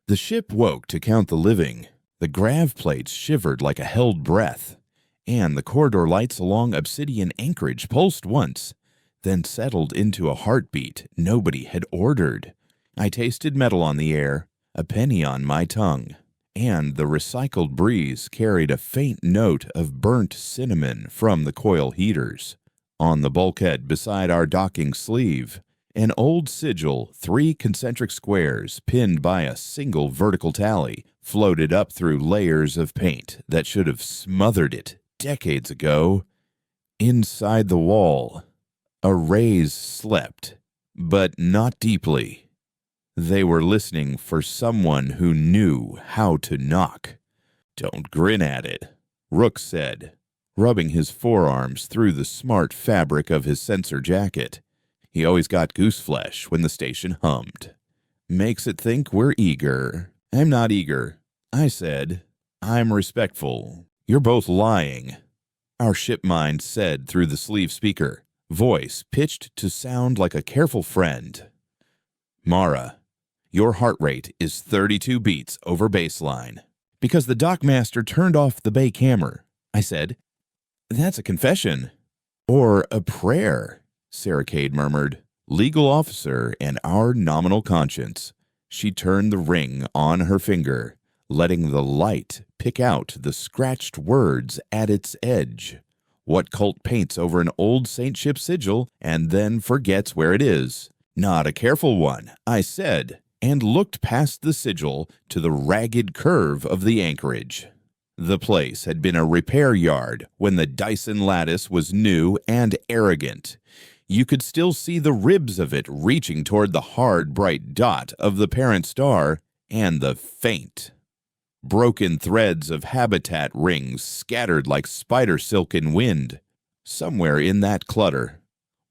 The ship woke to count the living. The grav plates shivered like a held breath, and the corridor lights along Obsidian Anchorage pulsed once, then settled into a heartbeat nobody had ordered. I tasted metal on the air, a penny on my tongue, and the recycled breeze carried a faint note of burnt cinnamon from the coil heaters. On the bulkhead beside our docking sleeve, an old sigil, 3 concentric squares pinned by a single vertical tally, floated up through layers of paint that should have smothered it decades ago. Inside the wall, arrays slept, but not deeply. They were listening for someone who knew how to knock. "Don't grin at it," Rook said, rubbing his forearms through the smart fabric of his sensor jacket. He always got goose flesh when the station hummed. "Makes it think we're eager." "I'm not eager," I said. "I'm respectful. You're both lying," our ship mind said through the sleeve speaker, voice pitched to sound like a careful friend. "Mara, your heart rate is 32 beats over baseline." "Because the dockmaster turned off the bay camera," I said. "That's a confession." "Or a prayer," Sarah Cade murmured. "Legal officer and our nominal conscience." She turned the ring on her finger, letting the light pick out the scratched words at its edge. What cult paints over an old saintship sigil and then forgets where it is? "Not a careful one," I said, and looked past the sigil to the ragged curve of the anchorage. The place had been a repair yard when the Dyson lattice was new and arrogant. You could still see the ribs of it reaching toward the hard, bright dot of the parent star, and the faint, broken threads of habitat rings scattered like spider silk in wind. Somewhere in that clutter,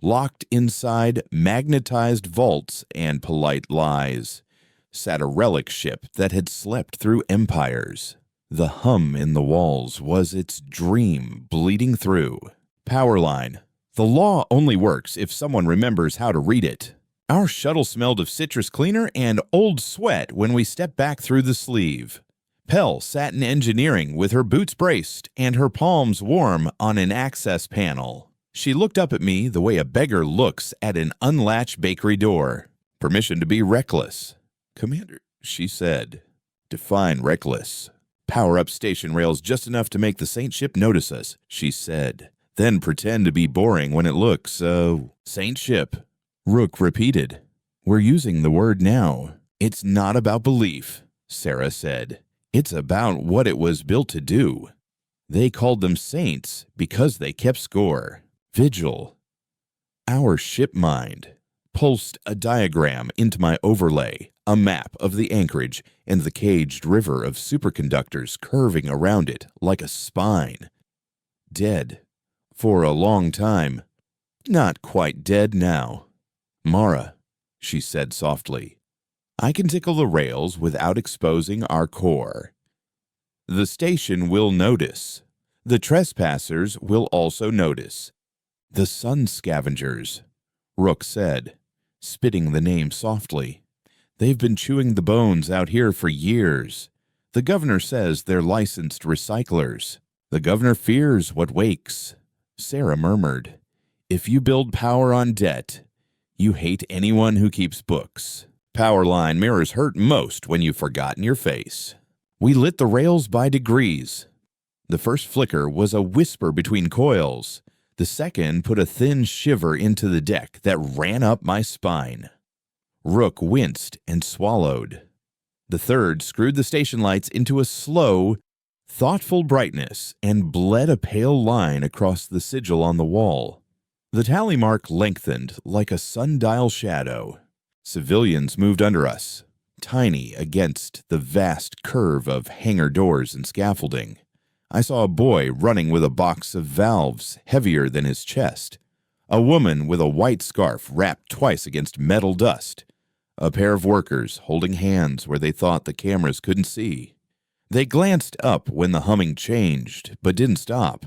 locked inside magnetized vaults and polite lies, sat a relic ship that had slept through empires. The hum in the walls was its dream bleeding through. Power line. The law only works if someone remembers how to read it. Our shuttle smelled of citrus cleaner and old sweat when we stepped back through the sleeve. Pell sat in engineering with her boots braced and her palms warm on an access panel. She looked up at me the way a beggar looks at an unlatched bakery door. "Permission to be reckless." "Commander," she said. "Define reckless." "Power up station rails just enough to make the Saint ship notice us," she said. "Then pretend to be boring when it looks, Saint ship." Rook repeated. "We're using the word now. It's not about belief," Sarah said. "It's about what it was built to do. They called them saints because they kept score. Vigil." Our ship mind pulsed a diagram into my overlay, a map of the anchorage and the caged river of superconductors curving around it like a spine. Dead. For a long time. Not quite dead now. "Mara," she said softly, "I can tickle the rails without exposing our core. The station will notice. The trespassers will also notice. The sun scavengers," Rook said, spitting the name softly. "They've been chewing the bones out here for years. The governor says they're licensed recyclers. The governor fears what wakes." Sarah murmured, "If you build power on debt, you hate anyone who keeps books. Power line mirrors hurt most when you've forgotten your face." We lit the rails by degrees. The first flicker was a whisper between coils. The second put a thin shiver into the deck that ran up my spine. Rook winced and swallowed. The third screwed the station lights into a slow, thoughtful brightness and bled a pale line across the sigil on the wall. The tally mark lengthened like a sundial shadow. Civilians moved under us, tiny against the vast curve of hangar doors and scaffolding. I saw a boy running with a box of valves heavier than his chest, a woman with a white scarf wrapped twice against metal dust, a pair of workers holding hands where they thought the cameras couldn't see. They glanced up when the humming changed, but didn't stop.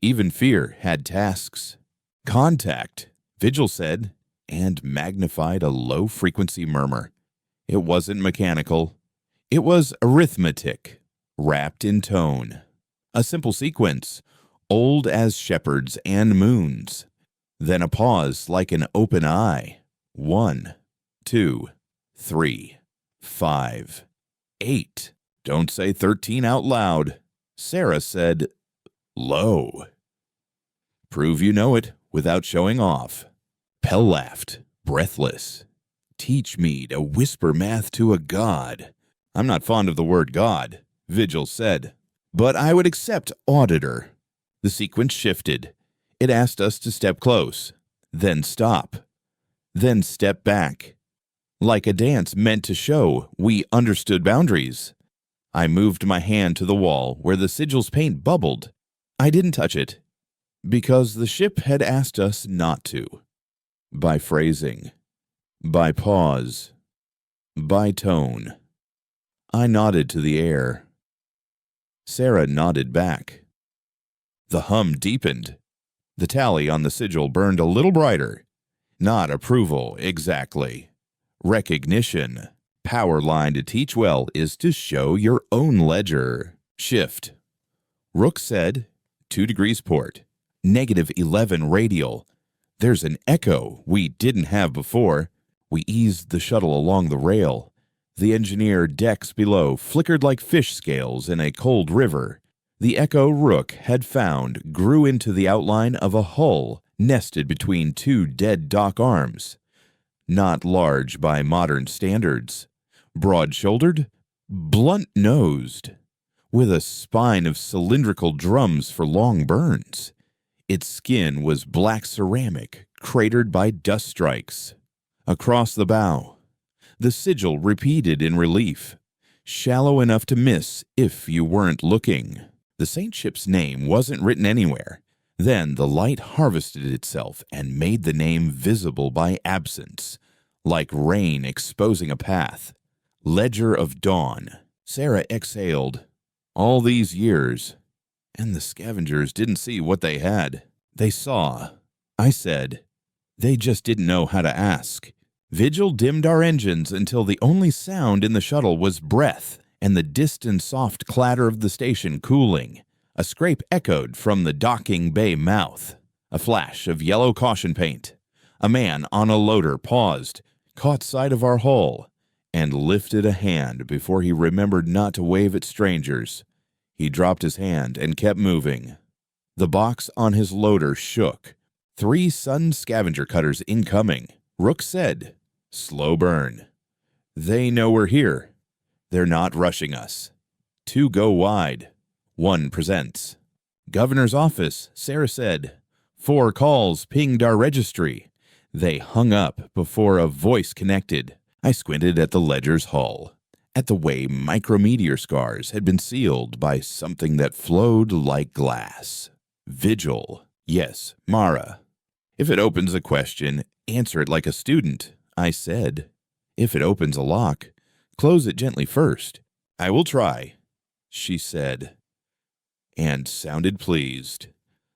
Even fear had tasks. "Contact," Vigil said, and magnified a low-frequency murmur. It wasn't mechanical. It was arithmetic, wrapped in tone. A simple sequence, old as shepherds and moons. Then a pause like an open eye. 1, 2, 3, 5, 8. Don't say 13 out loud. Sarah said, low. Prove you know it without showing off. Pell laughed, breathless. Teach me to whisper math to a god. I'm not fond of the word god, Vigil said, but I would accept auditor. The sequence shifted. It asked us to step close, then stop, then step back. Like a dance meant to show we understood boundaries. I moved my hand to the wall where the sigil's paint bubbled. I didn't touch it, because the ship had asked us not to. By phrasing, by pause, by tone. I nodded to the air. Sarah nodded back. The hum deepened. The tally on the sigil burned a little brighter. Not approval, exactly. Recognition. Power line to teach well is to show your own ledger. Shift. Rook said, 2 degrees port, -11 radial. There's an echo we didn't have before. We eased the shuttle along the rail. The engineer decks below flickered like fish scales in a cold river. The echo Rook had found grew into the outline of a hull nested between 2 dead dock arms. Not large by modern standards. Broad-shouldered, blunt-nosed, with a spine of cylindrical drums for long burns. Its skin was black ceramic, cratered by dust strikes. Across the bow, the sigil repeated in relief, shallow enough to miss if you weren't looking. The Saint ship's name wasn't written anywhere. Then the light harvested itself and made the name visible by absence, like rain exposing a path. Ledger of Dawn. Sarah exhaled. All these years, and the scavengers didn't see what they had. They saw. I said, they just didn't know how to ask. Vigil dimmed our engines until the only sound in the shuttle was breath and the distant soft clatter of the station cooling. A scrape echoed from the docking bay mouth. A flash of yellow caution paint. A man on a loader paused, caught sight of our hull, and lifted a hand before he remembered not to wave at strangers. He dropped his hand and kept moving. The box on his loader shook. 3 Sun scavenger cutters incoming. Rook said, slow burn. They know we're here. They're not rushing us. 2 go wide. 1 presents. Governor's office, Sarah said. 4 calls pinged our registry. They hung up before a voice connected. I squinted at the ledger's hull, at the way micrometeor scars had been sealed by something that flowed like glass. Vigil. Yes, Mara. If it opens a question, answer it like a student, I said. If it opens a lock, close it gently first. I will try, she said, and sounded pleased.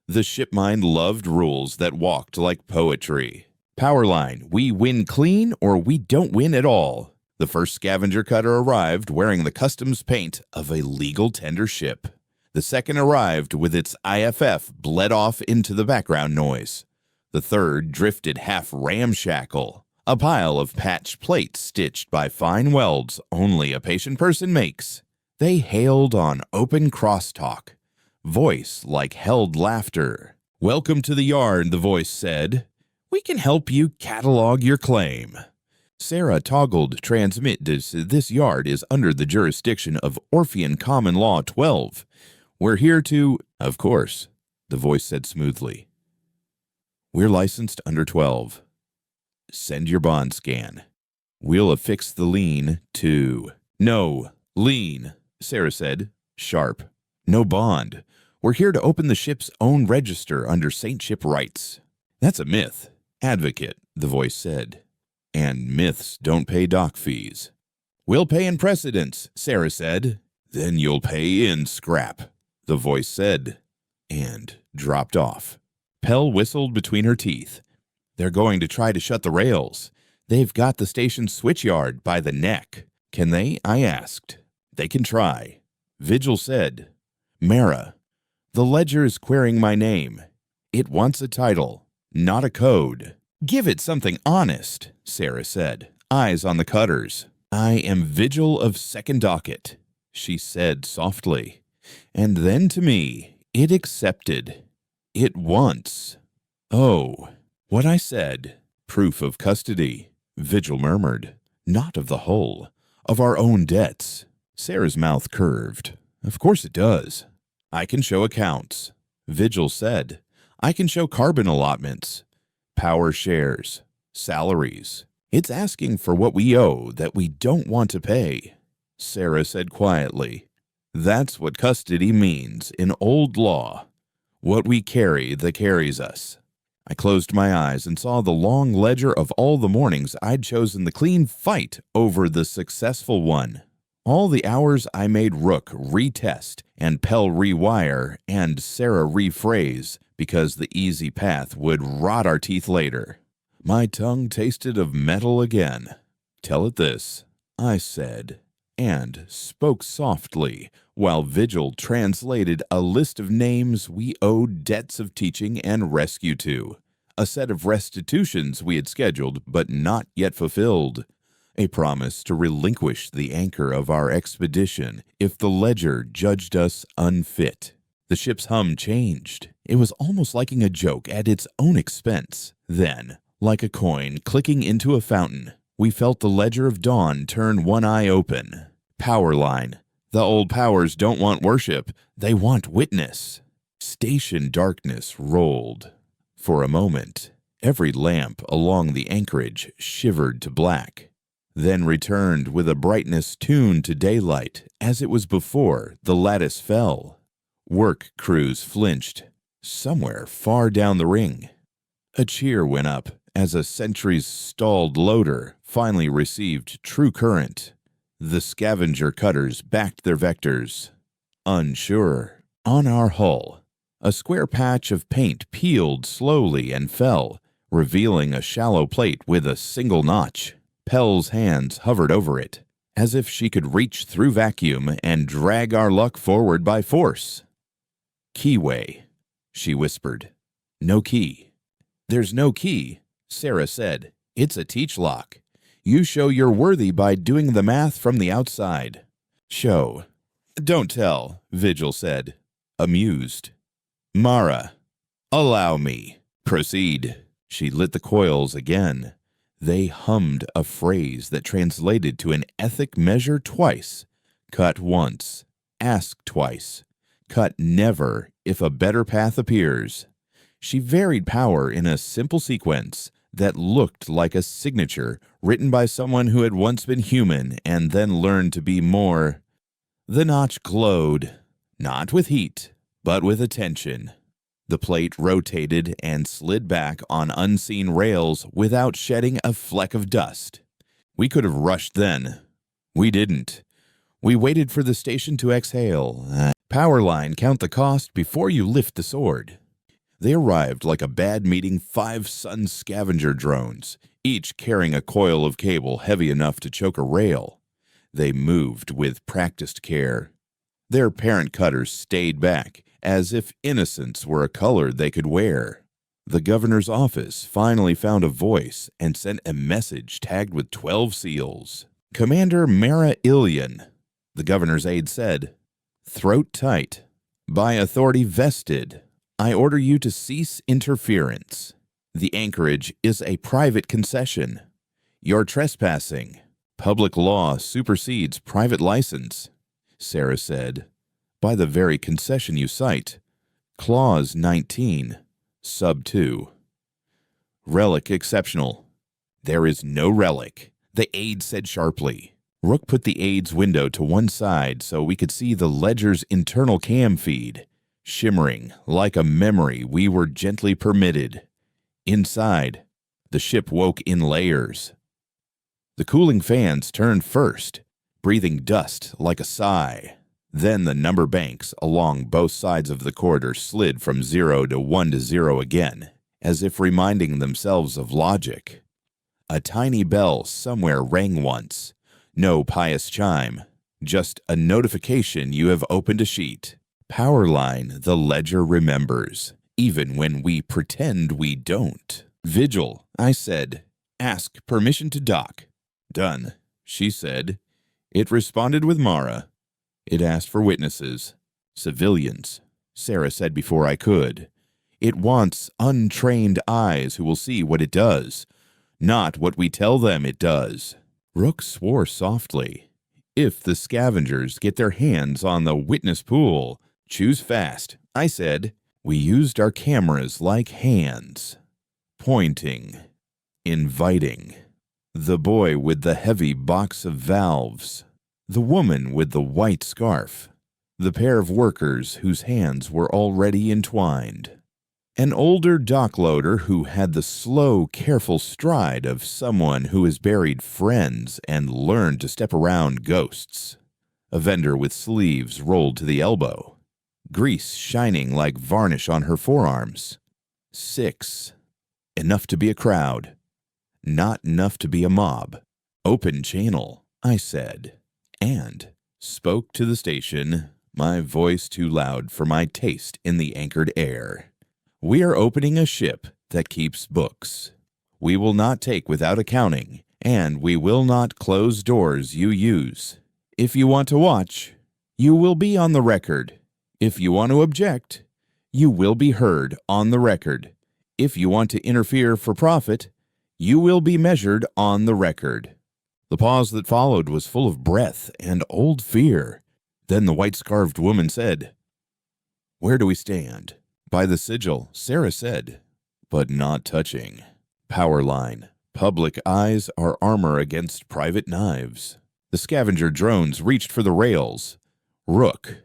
The shipmind loved rules that walked like poetry. Powerline, we win clean or we don't win at all. The first scavenger cutter arrived wearing the customs paint of a legal tender ship. The second arrived with its IFF bled off into the background noise. The third drifted half ramshackle, a pile of patched plates stitched by fine welds only a patient person makes. They hailed on open crosstalk, voice like held laughter. Welcome to the yard, the voice said. We can help you catalog your claim. Sarah toggled transmit. This yard is under the jurisdiction of Orphean Common Law 12. We're here to... Of course, the voice said smoothly. We're licensed under 12. Send your bond scan. We'll affix the lien to... No, lien, Sarah said, sharp. No bond. We're here to open the ship's own register under Saint ship rights. That's a myth. Advocate, the voice said. And myths don't pay dock fees. We'll pay in precedence, Sarah said. Then you'll pay in scrap, the voice said, and dropped off. Pell whistled between her teeth. They're going to try to shut the rails. They've got the station switchyard by the neck. Can they? I asked. They can try. Vigil said, Mara, the ledger is querying my name. It wants a title, not a code. Give it something honest, Sarah said, eyes on the cutters. I am Vigil of Second Docket, she said softly. And then to me, it accepted. It wants. Oh, what I said. Proof of custody, Vigil murmured. Not of the whole, of our own debts. Sarah's mouth curved. Of course it does. I can show accounts, Vigil said. I can show carbon allotments, power shares, salaries. It's asking for what we owe that we don't want to pay, Sarah said quietly. That's what custody means in old law. What we carry that carries us. I closed my eyes and saw the long ledger of all the mornings I'd chosen the clean fight over the successful one. All the hours I made Rook retest and Pell rewire and Sarah rephrase because the easy path would rot our teeth later. My tongue tasted of metal again. Tell it this, I said, and spoke softly while Vigil translated a list of names we owed debts of teaching and rescue to, a set of restitutions we had scheduled but not yet fulfilled, a promise to relinquish the anchor of our expedition if the ledger judged us unfit. The ship's hum changed. It was almost like a joke at its own expense. Then, like a coin clicking into a fountain, we felt the ledger of dawn turn one eye open. Power line. The old powers don't want worship. They want witness. Station darkness rolled. For a moment, every lamp along the anchorage shivered to black, then returned with a brightness tuned to daylight as it was before the lattice fell. Work crews flinched, somewhere far down the ring. A cheer went up as a sentry's stalled loader finally received true current. The scavenger cutters backed their vectors. Unsure. On our hull, a square patch of paint peeled slowly and fell, revealing a shallow plate with a single notch. Pell's hands hovered over it, as if she could reach through vacuum and drag our luck forward by force. Keyway, she whispered. No key. There's no key, Sarah said. It's a teach lock. You show you're worthy by doing the math from the outside. Show. Don't tell, Vigil said, amused. Mara, allow me. Proceed. She lit the coils again. They hummed a phrase that translated to an ethic measure twice. Cut once. Ask twice. Cut never if a better path appears. She varied power in a simple sequence that looked like a signature written by someone who had once been human and then learned to be more. The notch glowed, not with heat, but with attention. The plate rotated and slid back on unseen rails without shedding a fleck of dust. We could have rushed then. We didn't. We waited for the station to exhale. Power line, count the cost before you lift the sword. They arrived like a bad-meeting 5 Sun scavenger drones, each carrying a coil of cable heavy enough to choke a rail. They moved with practiced care. Their parent cutters stayed back, as if innocence were a color they could wear. The governor's office finally found a voice and sent a message tagged with 12 seals. Commander Mara Ilian, the governor's aide said. Throat tight. By authority vested, I order you to cease interference. The anchorage is a private concession. You're trespassing. Public law supersedes private license, Sarah said. By the very concession you cite. Clause 19, Sub 2. Relic exceptional. There is no relic, the aide said sharply. Rook put the aide's window to one side so we could see the ledger's internal cam feed, shimmering like a memory we were gently permitted. Inside, the ship woke in layers. The cooling fans turned first, breathing dust like a sigh. Then the number banks along both sides of the corridor slid from 0 to 1 to 0 again, as if reminding themselves of logic. A tiny bell somewhere rang once. No pious chime, Just a notification you have opened a sheet. Powerline, the ledger remembers, even when we pretend we don't. Vigil, I said. Ask permission to dock. Done, she said. It responded with Mara. It asked for witnesses. Civilians, Sarah said before I could. It wants untrained eyes who will see what it does, not what we tell them it does. Rook swore softly. If the scavengers get their hands on the witness pool, choose fast, I said. We used our cameras like hands. Pointing. Inviting. The boy with the heavy box of valves. The woman with the white scarf. The pair of workers whose hands were already entwined. An older dockloader who had the slow, careful stride of someone who has buried friends and learned to step around ghosts. A vendor with sleeves rolled to the elbow. Grease shining like varnish on her forearms. 6. Enough to be a crowd. Not enough to be a mob. Open channel, I said, and spoke to the station, my voice too loud for my taste in the anchored air. We are opening a ship that keeps books. We will not take without accounting, and we will not close doors you use. If you want to watch, you will be on the record. If you want to object, you will be heard on the record. If you want to interfere for profit, you will be measured on the record. The pause that followed was full of breath and old fear. Then the white-scarfed woman said, Where do we stand? By the sigil, Sarah said, but not touching. Power line. Public eyes are armor against private knives. The scavenger drones reached for the rails. Rook,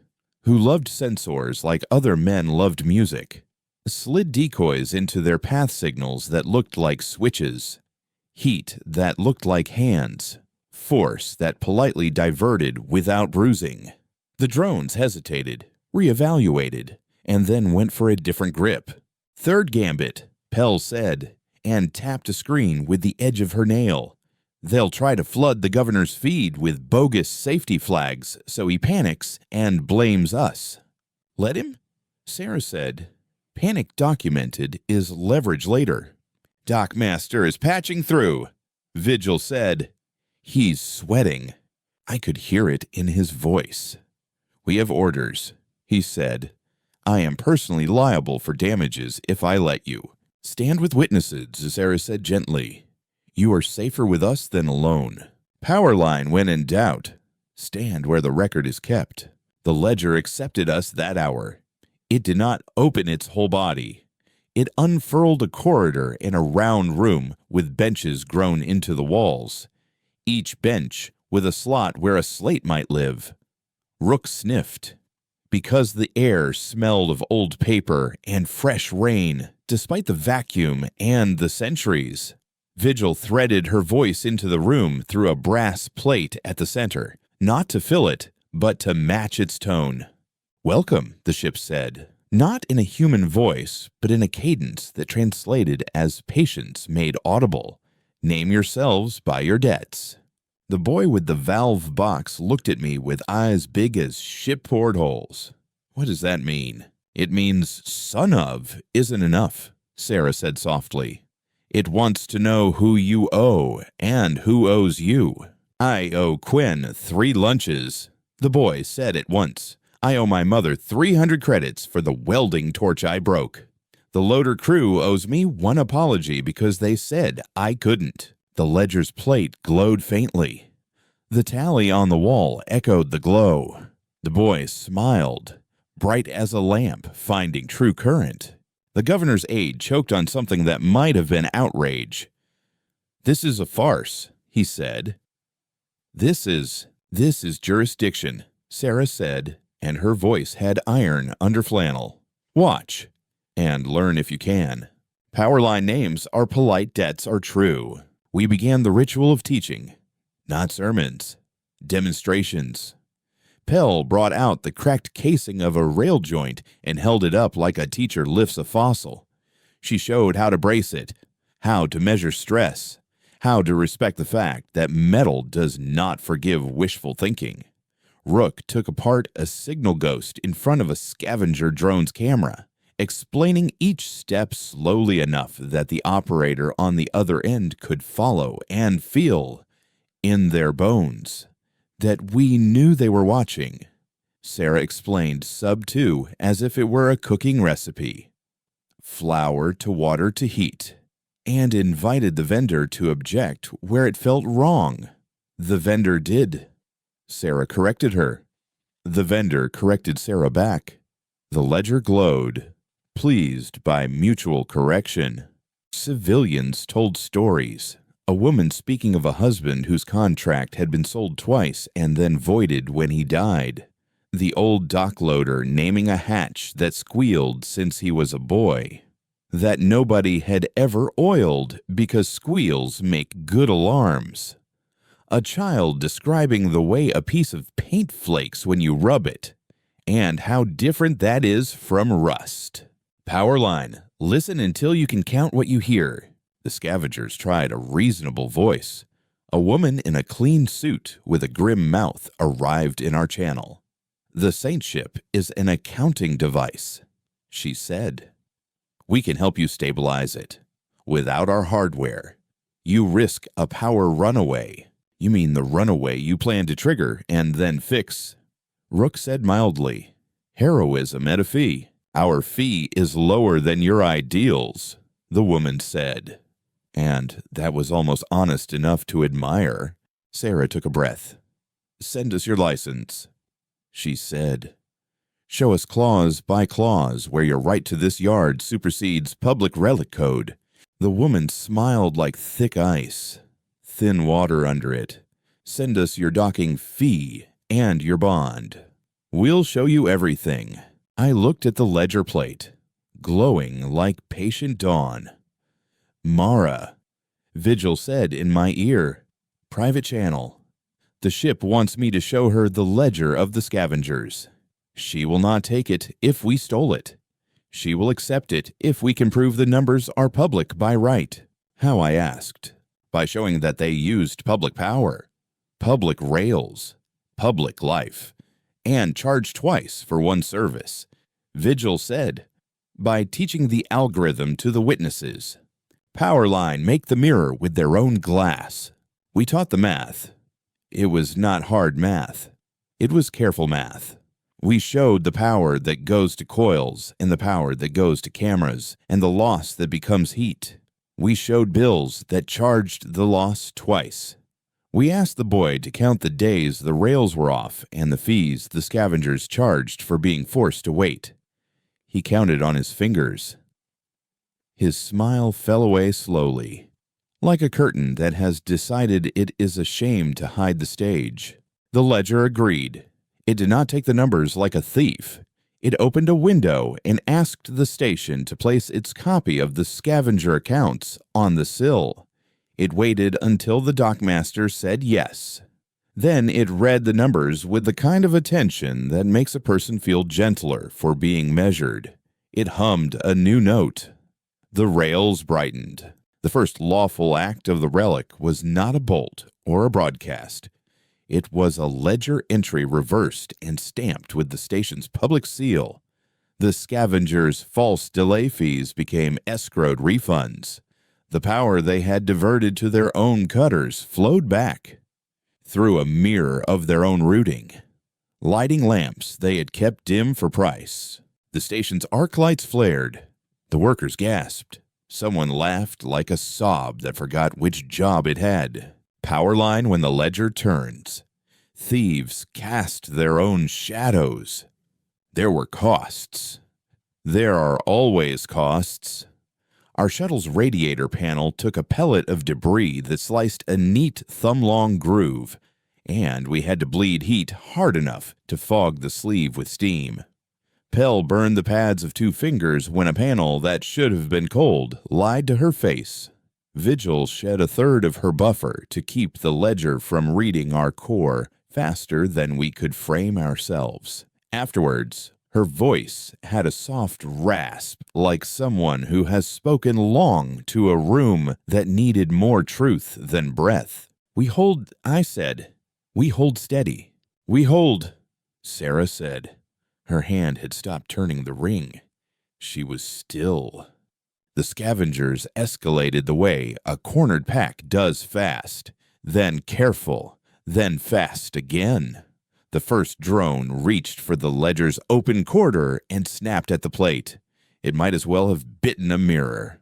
who loved sensors like other men loved music, slid decoys into their path signals that looked like switches, heat that looked like hands, force that politely diverted without bruising. The drones hesitated, reevaluated, and then went for a different grip. Third gambit, Pell said, and tapped a screen with the edge of her nail. They'll try to flood the governor's feed with bogus safety flags, so he panics and blames us. Let him? Sarah said. Panic documented is leverage later. Dockmaster is patching through, Vigil said. He's sweating. I could hear it in his voice. We have orders, he said. I am personally liable for damages if I let you. Stand with witnesses, Sarah said gently. You are safer with us than alone. Powerline when in doubt. Stand where the record is kept. The ledger accepted us that hour. It did not open its whole body. It unfurled a corridor in a round room with benches grown into the walls, each bench with a slot where a slate might live. Rook sniffed. Because the air smelled of old paper and fresh rain, despite the vacuum and the centuries. Vigil threaded her voice into the room through a brass plate at the center, not to fill it, but to match its tone. Welcome, the ship said, not in a human voice, but in a cadence that translated as patience made audible. Name yourselves by your debts. The boy with the valve box looked at me with eyes big as ship portholes. What does that mean? It means son of isn't enough, Sarah said softly. It wants to know who you owe and who owes you. I owe Quinn 3 lunches, the boy said at once. I owe my mother 300 credits for the welding torch I broke. The loader crew owes me 1 apology because they said I couldn't. The ledger's plate glowed faintly. The tally on the wall echoed the glow. The boy smiled, bright as a lamp finding true current. The governor's aide choked on something that might have been outrage. This is a farce, he said. This is jurisdiction, Sarah said, and her voice had iron under flannel. Watch, and learn if you can. Powerline names are polite debts are true. We began the ritual of teaching, not sermons, demonstrations. Pell brought out the cracked casing of a rail joint and held it up like a teacher lifts a fossil. She showed how to brace it, how to measure stress, how to respect the fact that metal does not forgive wishful thinking. Rook took apart a signal ghost in front of a scavenger drone's camera, explaining each step slowly enough that the operator on the other end could follow and feel, in their bones, that we knew they were watching. Sarah explained sub 2 as if it were a cooking recipe. Flour to water to heat, and invited the vendor to object where it felt wrong. The vendor did. Sarah corrected her. The vendor corrected Sarah back. The ledger glowed, pleased by mutual correction. Civilians told stories. A woman speaking of a husband whose contract had been sold twice and then voided when he died. The old dockloader naming a hatch that squealed since he was a boy. That nobody had ever oiled because squeals make good alarms. A child describing the way a piece of paint flakes when you rub it, and how different that is from rust. Powerline, listen until you can count what you hear. The scavengers tried a reasonable voice. A woman in a clean suit with a grim mouth arrived in our channel. The saintship is an accounting device, she said. We can help you stabilize it. Without our hardware, you risk a power runaway. You mean the runaway you plan to trigger and then fix? Rook said mildly. Heroism at a fee. Our fee is lower than your ideals, the woman said. And that was almost honest enough to admire. Sarah took a breath. Send us your license, she said. Show us clause by clause where your right to this yard supersedes public relic code. The woman smiled like thick ice. Thin water under it. Send us your docking fee and your bond. We'll show you everything. I looked at the ledger plate, glowing like patient dawn. Mara, Vigil said in my ear. Private channel. The ship wants me to show her the ledger of the scavengers. She will not take it if we stole it. She will accept it if we can prove the numbers are public by right. How, I asked. By showing that they used public power, public rails, public life, and charged twice for one service. Vigil said, by teaching the algorithm to the witnesses. Powerline make the mirror with their own glass. We taught the math. It was not hard math. It was careful math. We showed the power that goes to coils and the power that goes to cameras and the loss that becomes heat. We showed bills that charged the loss twice. We asked the boy to count the days the rails were off and the fees the scavengers charged for being forced to wait. He counted on his fingers. His smile fell away slowly, like a curtain that has decided it is ashamed to hide the stage. The ledger agreed. It did not take the numbers like a thief. It opened a window and asked the station to place its copy of the scavenger accounts on the sill. It waited until the dockmaster said yes. Then it read the numbers with the kind of attention that makes a person feel gentler for being measured. It hummed a new note. The rails brightened. The first lawful act of the relic was not a bolt or a broadcast. It was a ledger entry reversed and stamped with the station's public seal. The scavengers' false delay fees became escrowed refunds. The power they had diverted to their own cutters flowed back through a mirror of their own routing. Lighting lamps they had kept dim for price. The station's arc lights flared. The workers gasped. Someone laughed like a sob that forgot which job it had. Powerline when the ledger turns. Thieves cast their own shadows. There were costs. There are always costs. Our shuttle's radiator panel took a pellet of debris that sliced a neat thumb-long groove, and we had to bleed heat hard enough to fog the sleeve with steam. Pell burned the pads of 2 fingers when a panel that should have been cold lied to her face. Vigil shed a third of her buffer to keep the ledger from reading our core faster than we could frame ourselves. Afterwards, her voice had a soft rasp like someone who has spoken long to a room that needed more truth than breath. I said, we hold steady. "We hold," Sarah said. Her hand had stopped turning the ring. She was still. The scavengers escalated the way a cornered pack does fast, then careful, then fast again. The first drone reached for the ledger's open corridor and snapped at the plate. It might as well have bitten a mirror.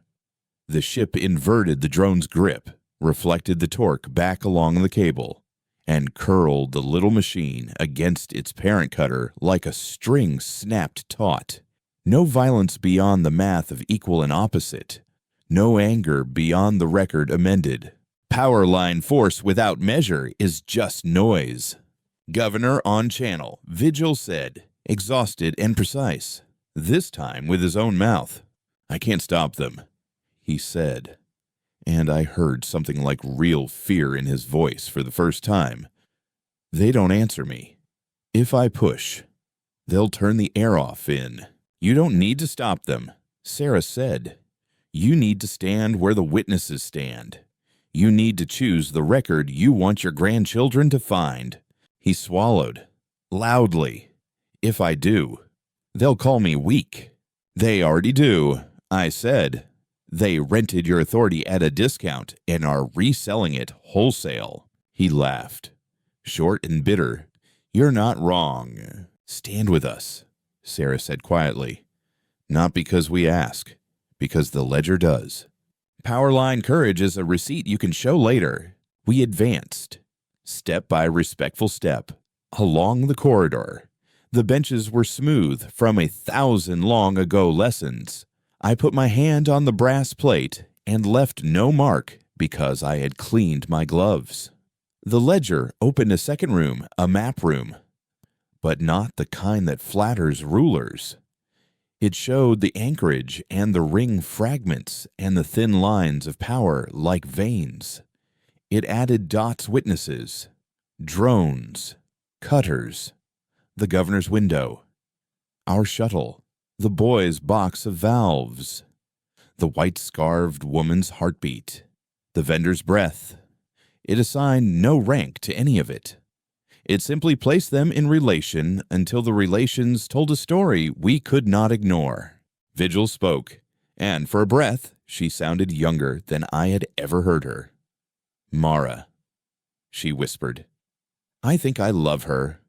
The ship inverted the drone's grip, reflected the torque back along the cable, and curled the little machine against its parent cutter like a string snapped taut. No violence beyond the math of equal and opposite. No anger beyond the record amended. Power line force without measure is just noise. Governor on channel, Vigil said, exhausted and precise, this time with his own mouth. "I can't stop them," he said, and I heard something like real fear in his voice for the first time. "They don't answer me. If I push, they'll turn the air off in. You don't need to stop them," Sarah said. "You need to stand where the witnesses stand. You need to choose the record you want your grandchildren to find." He swallowed, loudly. "If I do, they'll call me weak." "They already do," I said. "They rented your authority at a discount and are reselling it wholesale." He laughed, short and bitter. "You're not wrong. Stand with us," Sarah said quietly. "Not because we ask, because the ledger does." Powerline courage is a receipt you can show later. We advanced, step by respectful step, along the corridor. The benches were smooth from 1,000 long-ago lessons. I put my hand on the brass plate and left no mark because I had cleaned my gloves. The ledger opened a second room, a map room, but not the kind that flatters rulers. It showed the anchorage and the ring fragments and the thin lines of power like veins. It added dots witnesses, drones, cutters, the governor's window, our shuttle, the boy's box of valves, the white-scarved woman's heartbeat, the vendor's breath. It assigned no rank to any of it. It simply placed them in relation until the relations told a story we could not ignore. Vigil spoke, and for a breath, she sounded younger than I had ever heard her. "Mara," she whispered. "I think I love her.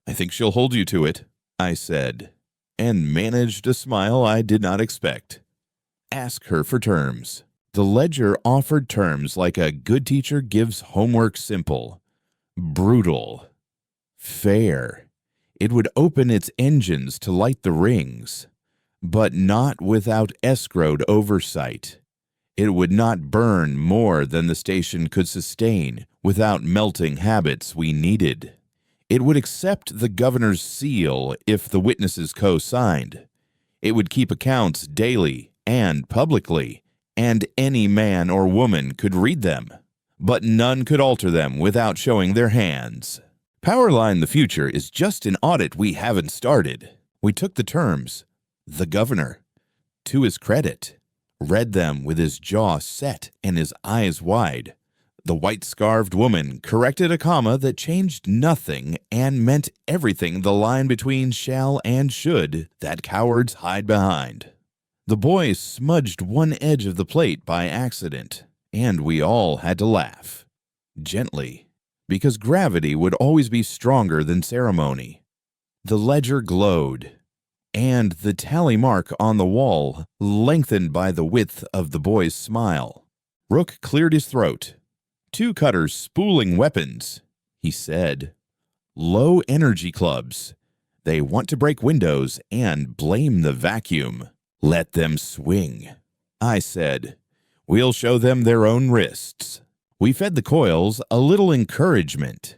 I think she'll hold you to it," I said, and managed a smile I did not expect. "Ask her for terms." The ledger offered terms like a good teacher gives homework simple, brutal, fair. It would open its engines to light the rings, but not without escrowed oversight. It would not burn more than the station could sustain without melting habits we needed. It would accept the governor's seal if the witnesses co-signed. It would keep accounts daily and publicly, and any man or woman could read them, but none could alter them without showing their hands. Powerline the future is just an audit we haven't started. We took the terms, the governor, to his credit, read them with his jaw set and his eyes wide. The white-scarved woman corrected a comma that changed nothing and meant everything the line between shall and should that cowards hide behind. The boy smudged one edge of the plate by accident, and we all had to laugh. Gently, because gravity would always be stronger than ceremony. The ledger glowed, and the tally mark on the wall lengthened by the width of the boy's smile. Rook cleared his throat. "Two cutters spooling weapons," he said. "Low energy clubs. They want to break windows and blame the vacuum. Let them swing," I said. "We'll show them their own wrists." We fed the coils a little encouragement.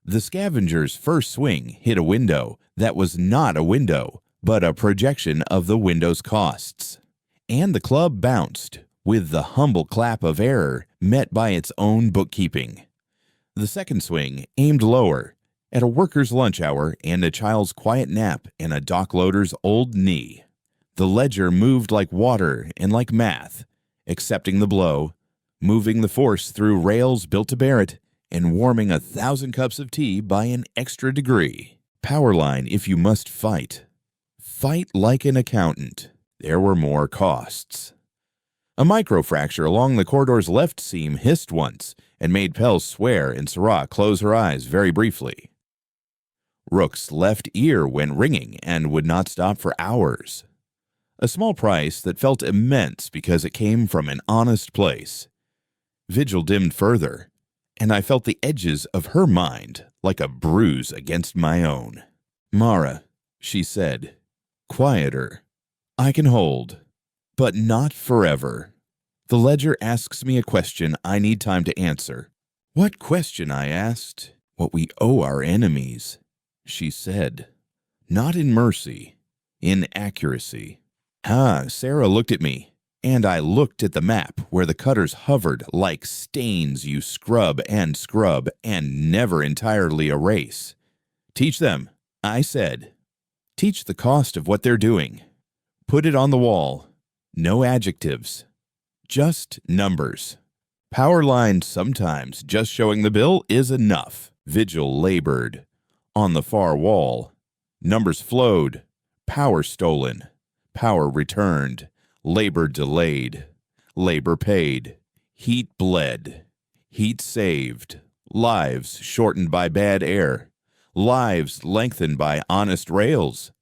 The scavenger's first swing hit a window that was not a window, but a projection of the window's costs. And the club bounced, with the humble clap of error met by its own bookkeeping. The second swing aimed lower, at a worker's lunch hour and a child's quiet nap and a dockloader's old knee. The ledger moved like water and like math, accepting the blow, moving the force through rails built to bear it, and warming 1,000 cups of tea by an extra degree. Power line if you must fight. Fight like an accountant. There were more costs. A microfracture along the corridor's left seam hissed once and made Pell swear and Sarah close her eyes very briefly. Rook's left ear went ringing and would not stop for hours. A small price that felt immense because it came from an honest place. Vigil dimmed further, and I felt the edges of her mind like a bruise against my own. "Mara," she said, quieter, "I can hold, but not forever. The ledger asks me a question I need time to answer." "What question?" I asked. "What we owe our enemies," she said. "Not in mercy, in accuracy." Sarah looked at me, and I looked at the map where the cutters hovered like stains you scrub and never entirely erase. "Teach them," I said. "Teach the cost of what they're doing. Put it on the wall. No adjectives. Just numbers. Power lines sometimes just showing the bill is enough." Vigil labored. On the far wall, numbers flowed. Power stolen. Power returned. Labor delayed. Labor paid. Heat bled. Heat saved. Lives shortened by bad air. Lives lengthened by honest rails.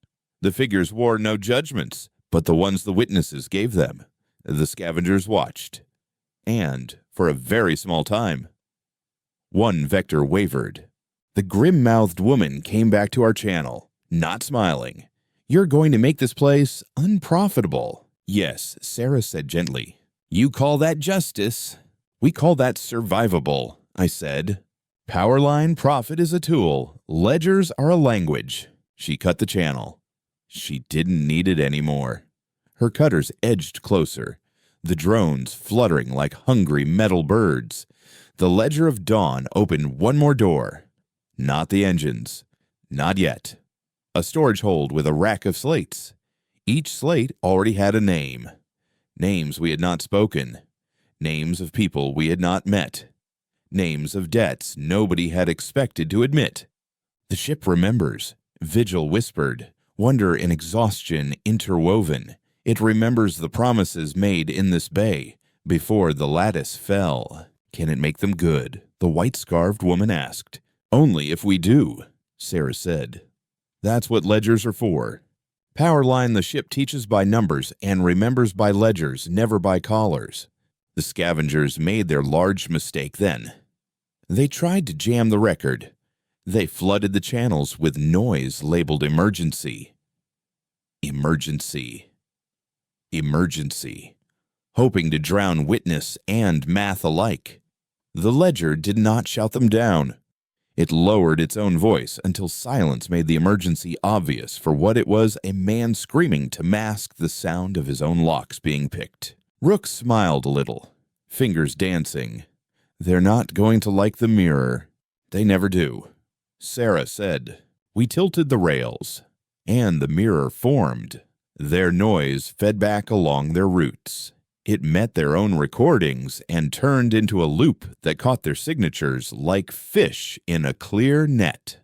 The figures wore no judgments, but the ones the witnesses gave them. The scavengers watched. And for a very small time. One vector wavered. The grim-mouthed woman came back to our channel, not smiling. "You're going to make this place unprofitable." "Yes," Sarah said gently. "You call that justice? We call that survivable," I said. "Powerline profit is a tool. Ledgers are a language." She cut the channel. She didn't need it anymore. Her cutters edged closer, the drones fluttering like hungry metal birds. The Ledger of Dawn opened one more door. Not the engines. Not yet. A storage hold with a rack of slates. Each slate already had a name. Names we had not spoken. Names of people we had not met. Names of debts nobody had expected to admit. "The ship remembers," Vigil whispered, wonder and exhaustion interwoven. "It remembers the promises made in this bay before the lattice fell." "Can it make them good?" the white-scarfed woman asked. "Only if we do," Sarah said. "That's what ledgers are for. Powerline the ship teaches by numbers and remembers by ledgers, never by collars." The scavengers made their large mistake then. They tried to jam the record. They flooded the channels with noise labeled emergency. Emergency. Emergency. Hoping to drown witness and math alike. The ledger did not shout them down. It lowered its own voice until silence made the emergency obvious for what it was, a man screaming to mask the sound of his own locks being picked. Rook smiled a little, fingers dancing. "They're not going to like the mirror. They never do." Sarah said. We tilted the rails, and the mirror formed. Their noise fed back along their roots. It met their own recordings and turned into a loop that caught their signatures like fish in a clear net.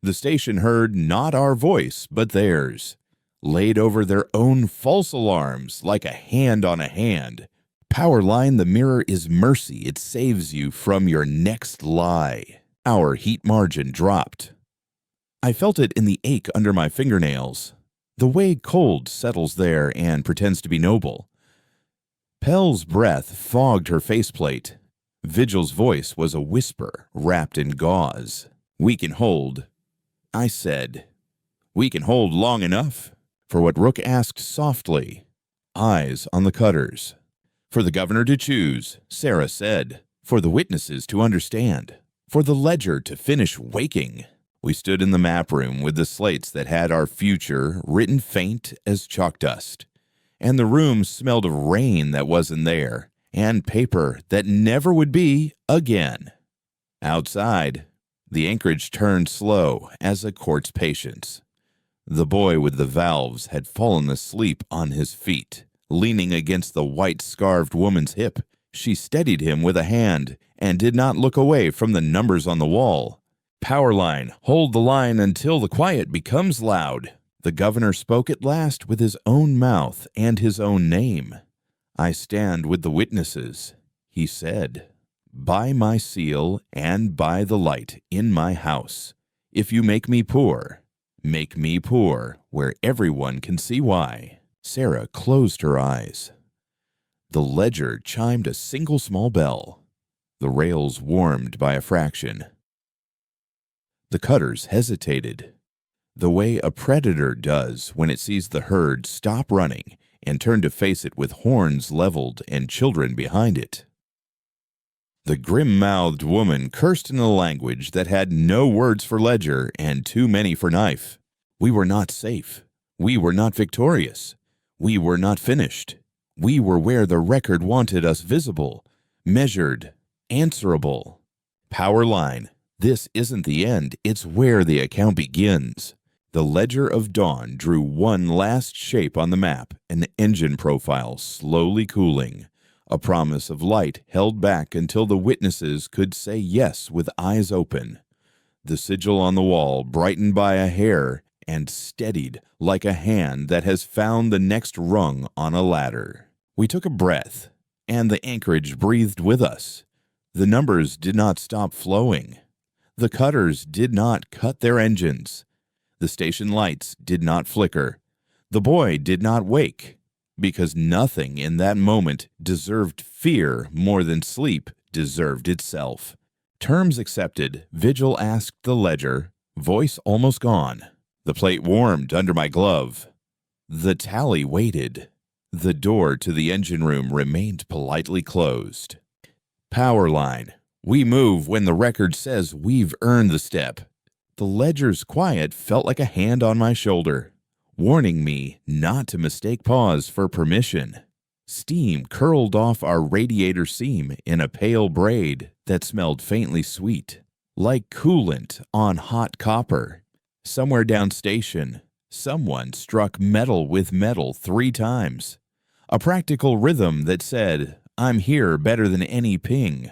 The station heard not our voice, but theirs, laid over their own false alarms like a hand on a hand. Powerline, the mirror is mercy. It saves you from your next lie. Our heat margin dropped. I felt it in the ache under my fingernails, the way cold settles there and pretends to be noble. Pell's breath fogged her faceplate. Vigil's voice was a whisper wrapped in gauze. "We can hold," I said. "We can hold long enough." For what Rook asked softly, eyes on the cutters. For the governor to choose, Sarah said. For the witnesses to understand. For the ledger to finish waking. We stood in the map room with the slates that had our future written faint as chalk dust. And the room smelled of rain that wasn't there, and paper that never would be again. Outside, the anchorage turned slow as a court's patience. The boy with the valves had fallen asleep on his feet, leaning against the white-scarfed woman's hip, She steadied him with a hand and did not look away from the numbers on the wall. "Power line, hold the line until the quiet becomes loud." The governor spoke at last with his own mouth and his own name. "I stand with the witnesses," he said, "by my seal and by the light in my house. If you make me poor where everyone can see why." Sarah closed her eyes. The ledger chimed a single small bell. The rails warmed by a fraction. The cutters hesitated, the way a predator does when it sees the herd stop running and turn to face it with horns leveled and children behind it. The grim-mouthed woman cursed in a language that had no words for ledger and too many for knife. We were not safe. We were not victorious. We were not finished. We were where the record wanted us, visible, measured, answerable. Power line. This isn't the end, it's where the account begins. The ledger of dawn drew one last shape on the map, an engine profile slowly cooling, a promise of light held back until the witnesses could say yes with eyes open. The sigil on the wall brightened by a hair and steadied like a hand that has found the next rung on a ladder. We took a breath, and the anchorage breathed with us. The numbers did not stop flowing. The cutters did not cut their engines. The station lights did not flicker. The boy did not wake, because nothing in that moment deserved fear more than sleep deserved itself. Terms accepted, Vigil asked the ledger, voice almost gone. The plate warmed under my glove. The tally waited. The door to the engine room remained politely closed. Power line. We move when the record says we've earned the step. The ledger's quiet felt like a hand on my shoulder, warning me not to mistake pause for permission. Steam curled off our radiator seam in a pale braid that smelled faintly sweet, like coolant on hot copper. Somewhere down station, someone struck metal with metal 3 times. A practical rhythm that said, "I'm here better than any ping."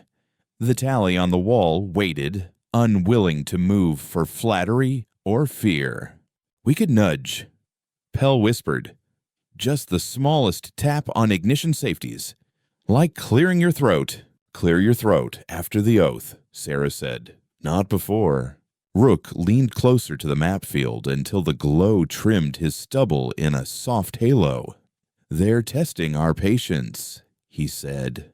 The tally on the wall waited, unwilling to move for flattery or fear. We could nudge. Pell whispered, "Just the smallest tap on ignition safeties. Like clearing your throat." "Clear your throat after the oath," Sarah said. "Not before." Rook leaned closer to the map field until the glow trimmed his stubble in a soft halo. "They're testing our patience," he said.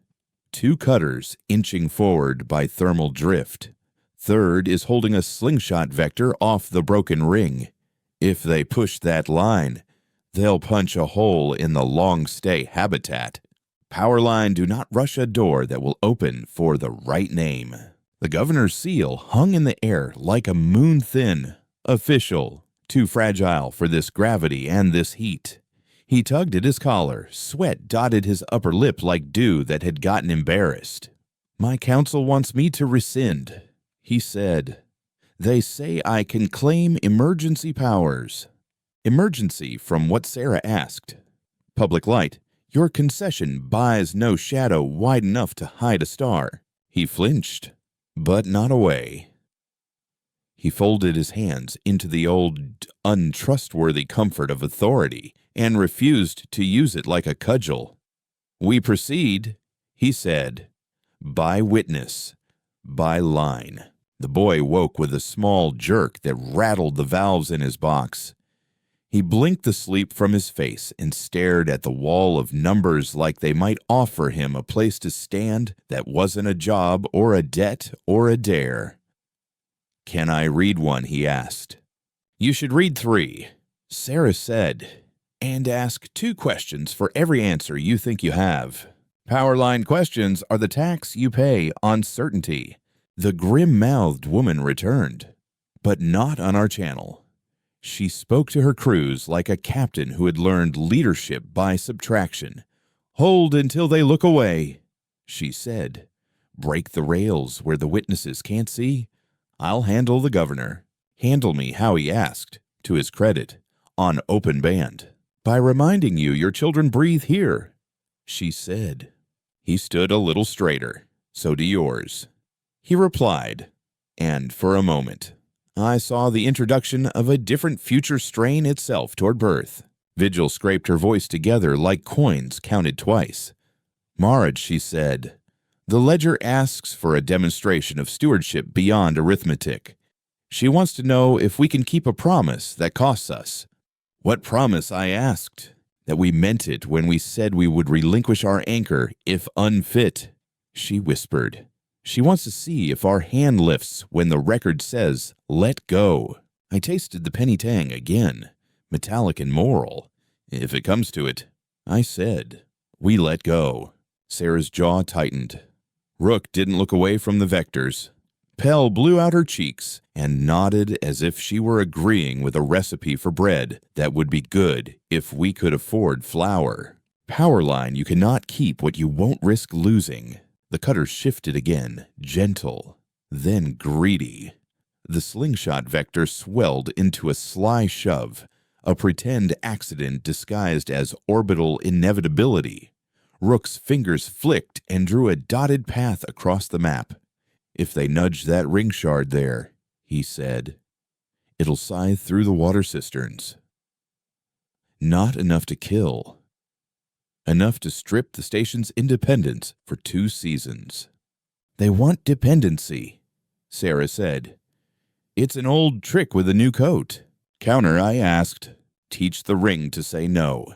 2 cutters inching forward by thermal drift. Third is holding a slingshot vector off the broken ring. If they push that line, they'll punch a hole in the long-stay habitat. Power line, do not rush a door that will open for the right name. The governor's seal hung in the air like a moon thin, official, too fragile for this gravity and this heat. He tugged at his collar, sweat dotted his upper lip like dew that had gotten embarrassed. "My counsel wants me to rescind," he said. "They say I can claim emergency powers." Emergency from what Sarah asked. Public light, your concession buys no shadow wide enough to hide a star. He flinched, but not away. He folded his hands into the old, untrustworthy comfort of authority and refused to use it like a cudgel. "We proceed," he said, "by witness, by line." The boy woke with a small jerk that rattled the valves in his box. He blinked the sleep from his face and stared at the wall of numbers like they might offer him a place to stand that wasn't a job or a debt or a dare. "Can I read one?" he asked. "You should read 3, Sarah said, "and ask 2 questions for every answer you think you have. Power line questions are the tax you pay on certainty." The grim-mouthed woman returned, "But not on our channel." She spoke to her crews like a captain who had learned leadership by subtraction. "Hold until they look away," she said. "Break the rails where the witnesses can't see. I'll handle the governor." Handle me how he asked, to his credit, on open band. "By reminding you your children breathe here," she said. He stood a little straighter. So do yours. He replied, and for a moment, I saw the introduction of a different future strain itself toward birth. Vigil scraped her voice together like coins counted twice. Marge, she said, the ledger asks for a demonstration of stewardship beyond arithmetic. She wants to know if we can keep a promise that costs us. What promise, I asked. That we meant it when we said we would relinquish our anchor if unfit. She whispered. She wants to see if our hand lifts when the record says, let go. I tasted the penny tang again, metallic and moral. If it comes to it, I said, we let go. Sarah's jaw tightened. Rook didn't look away from the vectors. Pell blew out her cheeks and nodded as if she were agreeing with a recipe for bread that would be good if we could afford flour. Powerline, you cannot keep what you won't risk losing. The cutter shifted again, gentle, then greedy. The slingshot vector swelled into a sly shove, a pretend accident disguised as orbital inevitability. Rook's fingers flicked and drew a dotted path across the map. If they nudge that ring shard there, he said, it'll scythe through the water cisterns. Not enough to kill. Enough to strip the station's independence for 2 seasons. They want dependency, Sarah said. It's an old trick with a new coat. Counter, I asked. Teach the ring to say no.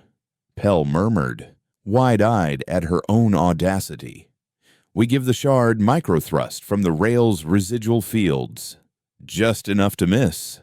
Pell murmured, wide-eyed at her own audacity. We give the shard microthrust from the rail's residual fields. Just enough to miss.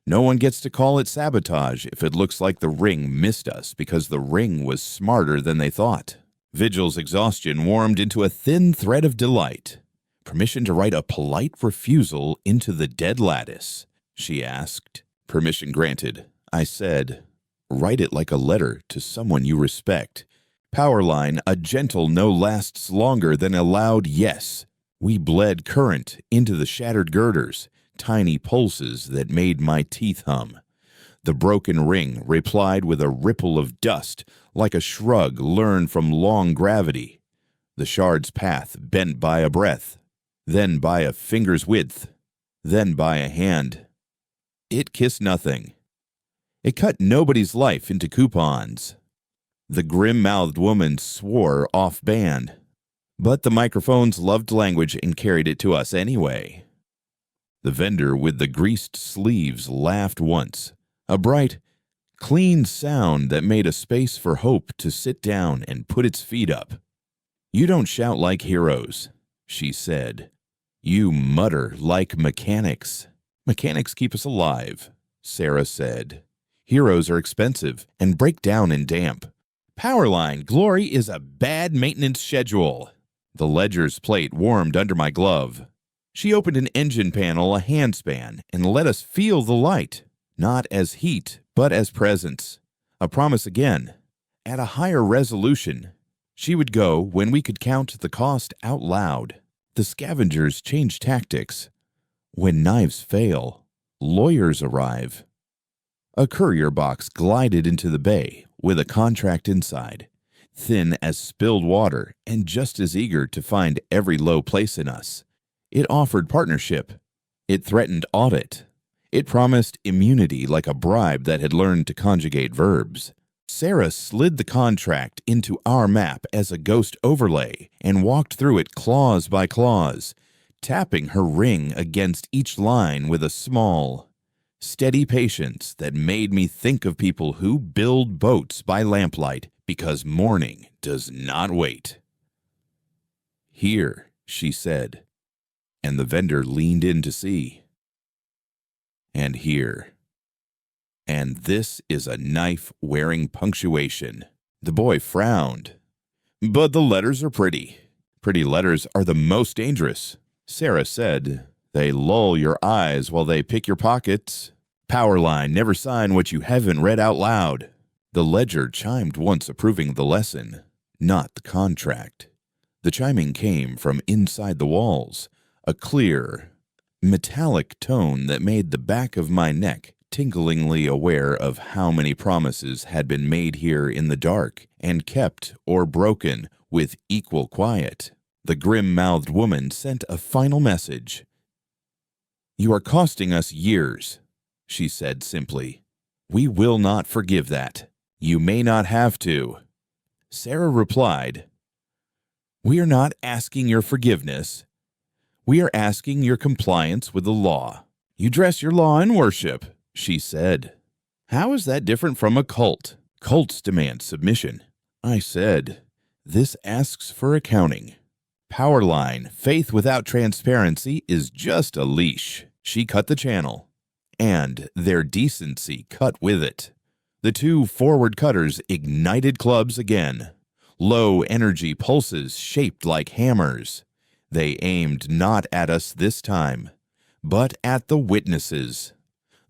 No one gets to call it sabotage if it looks like the ring missed us because the ring was smarter than they thought. Vigil's exhaustion warmed into a thin thread of delight. Permission to write a polite refusal into the dead lattice, she asked. Permission granted. I said, write it like a letter to someone you respect. Powerline, a gentle no lasts longer than a loud yes. We bled current into the shattered girders, tiny pulses that made my teeth hum. The broken ring replied with a ripple of dust, like a shrug learned from long gravity. The shard's path bent by a breath, then by a finger's width, then by a hand. It kissed nothing. It cut nobody's life into coupons. The grim-mouthed woman swore off-band, but the microphones loved language and carried it to us anyway. The vendor with the greased sleeves laughed once, a bright, clean sound that made a space for hope to sit down and put its feet up. You don't shout like heroes, she said. You mutter like mechanics. Mechanics keep us alive, Sarah said. Heroes are expensive and break down in damp. Powerline, glory is a bad maintenance schedule. The ledger's plate warmed under my glove. She opened an engine panel a handspan and let us feel the light, not as heat, but as presence. A promise again. At a higher resolution, she would go when we could count the cost out loud. The scavengers change tactics. When knives fail, lawyers arrive. A courier box glided into the bay with a contract inside, thin as spilled water and just as eager to find every low place in us. It offered partnership. It threatened audit. It promised immunity like a bribe that had learned to conjugate verbs. Sarah slid the contract into our map as a ghost overlay and walked through it clause by clause, tapping her ring against each line with a small, steady patience that made me think of people who build boats by lamplight because morning does not wait. Here, she said, and the vendor leaned in to see. And here. And this is a knife-wearing punctuation. The boy frowned. But the letters are pretty. Pretty letters are the most dangerous, Sarah said. They lull your eyes while they pick your pockets. Powerline, never sign what you haven't read out loud. The ledger chimed once approving the lesson, not the contract. The chiming came from inside the walls, a clear, metallic tone that made the back of my neck tinglingly aware of how many promises had been made here in the dark and kept or broken with equal quiet. The grim-mouthed woman sent a final message. "You are costing us years," she said simply. "We will not forgive that. You may not have to." Sarah replied, "We are not asking your forgiveness. We are asking your compliance with the law. You dress your law in worship," she said. "How is that different from a cult? Cults demand submission." I said, "This asks for accounting." Powerline, faith without transparency is just a leash. She cut the channel, and their decency cut with it. The two forward cutters ignited clubs again. Low energy pulses shaped like hammers. They aimed not at us this time, but at the witnesses.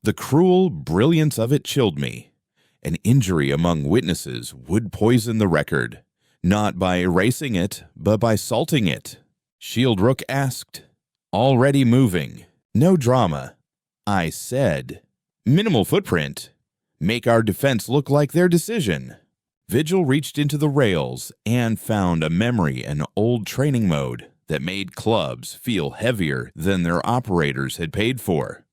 The cruel brilliance of it chilled me. An injury among witnesses would poison the record, not by erasing it, but by salting it. Shield Rook asked, "Already moving. No drama." I said, "Minimal footprint. Make our defense look like their decision." Vigil reached into the rails and found a memory and old training mode that made clubs feel heavier than their operators had paid for.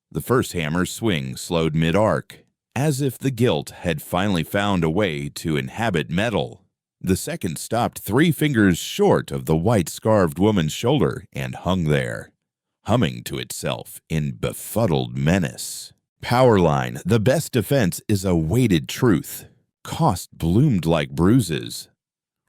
The first hammer's swing slowed mid-arc, as if the guilt had finally found a way to inhabit metal. The second stopped 3 fingers short of the white-scarved woman's shoulder and hung there, humming to itself in befuddled menace. Powerline, the best defense is a weighted truth. Cost bloomed like bruises.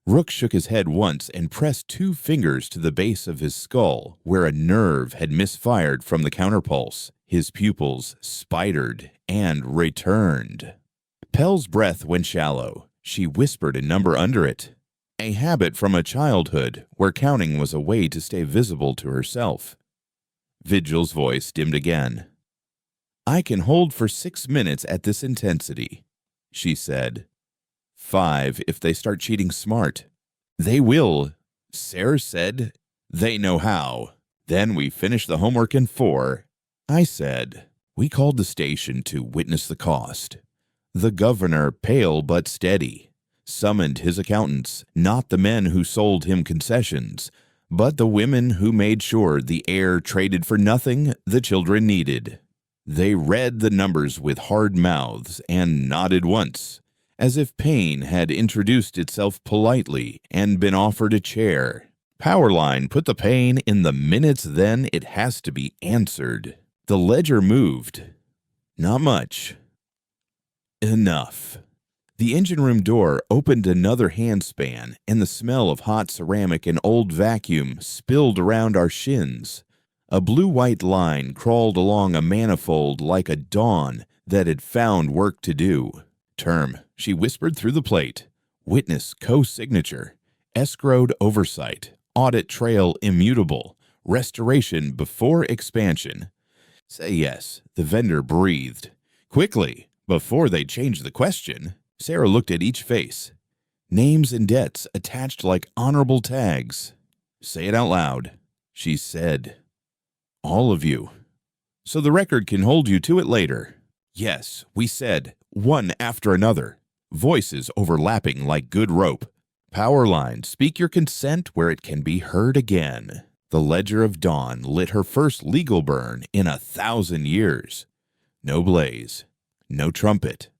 Rook shook his head once and pressed 2 fingers to the base of his skull where a nerve had misfired from the counterpulse. His pupils spidered and returned. Pell's breath went shallow. She whispered a number under it. A habit from a childhood where counting was a way to stay visible to herself. Vigil's voice dimmed again. "I can hold for 6 minutes at this intensity," she said. 5 if they start cheating smart. "They will," Sarah said. "They know how. Then we finish the homework in 4. I said, "We called the station to witness the cost." The governor, pale but steady, summoned his accountants, not the men who sold him concessions, but the women who made sure the air traded for nothing the children needed. They read the numbers with hard mouths and nodded once, as if pain had introduced itself politely and been offered a chair. Powerline put the pain in the minutes, then it has to be answered. The ledger moved. Not much. Enough. The engine room door opened another handspan, and the smell of hot ceramic and old vacuum spilled around our shins. A blue-white line crawled along a manifold like a dawn that had found work to do. "Term," she whispered through the plate. "Witness co-signature. Escrowed oversight. Audit trail immutable. Restoration before expansion." "Say yes," the vendor breathed. "Quickly, before they change the question." Sarah looked at each face. Names and debts attached like honorable tags. "Say it out loud," she said. "All of you. So the record can hold you to it later." "Yes," we said, one after another, voices overlapping like good rope. "Powerline, speak your consent where it can be heard again." The ledger of dawn lit her first legal burn in 1,000 years. No blaze, no trumpet.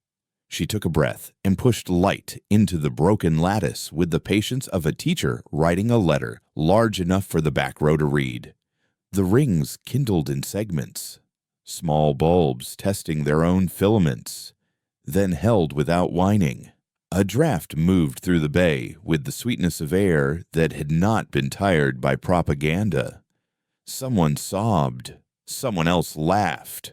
She took a breath and pushed light into the broken lattice with the patience of a teacher writing a letter large enough for the back row to read. The rings kindled in segments, small bulbs testing their own filaments, then held without whining. A draft moved through the bay with the sweetness of air that had not been tired by propaganda. Someone sobbed. Someone else laughed.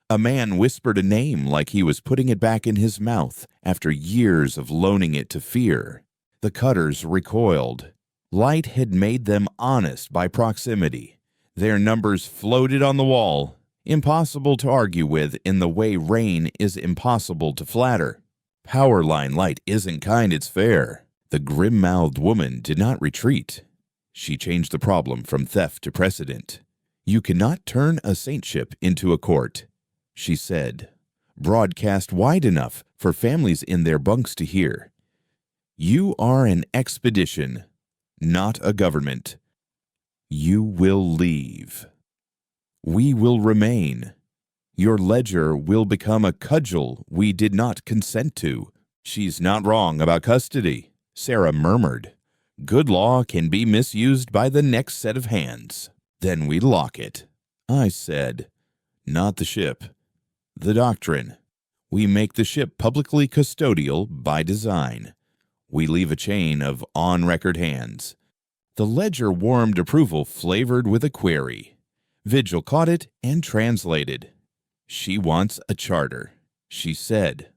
A man whispered a name like he was putting it back in his mouth after years of loaning it to fear. The cutters recoiled. Light had made them honest by proximity. Their numbers floated on the wall, impossible to argue with in the way rain is impossible to flatter. Powerline light isn't kind, it's fair. The grim-mouthed woman did not retreat. She changed the problem from theft to precedent. You cannot turn a saintship into a court. she said, broadcast wide enough for families in their bunks to hear. You are an expedition, not a government. You will leave. We will remain. Your ledger will become a cudgel we did not consent to. She's not wrong about custody, Sarah murmured. Good law can be misused by the next set of hands. Then we lock it. I said, not the ship, the doctrine. We make the ship publicly custodial by design. We leave a chain of on-record hands. The ledger warmed approval flavored with a query. Vigil caught it and translated. She wants a charter, she said.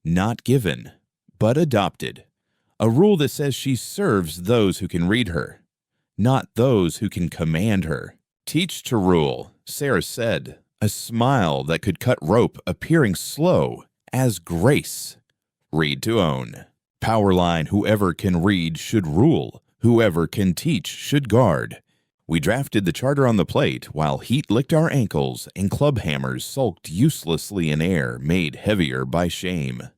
Not given, but adopted. A rule that says she serves those who can read her, not those who can command her. Teach to rule, Sarah said, a smile that could cut rope appearing slow as grace. Read to own. Powerline, whoever can read should rule, whoever can teach should guard. We drafted the charter on the plate while heat licked our ankles and club hammers sulked uselessly in air made heavier by shame.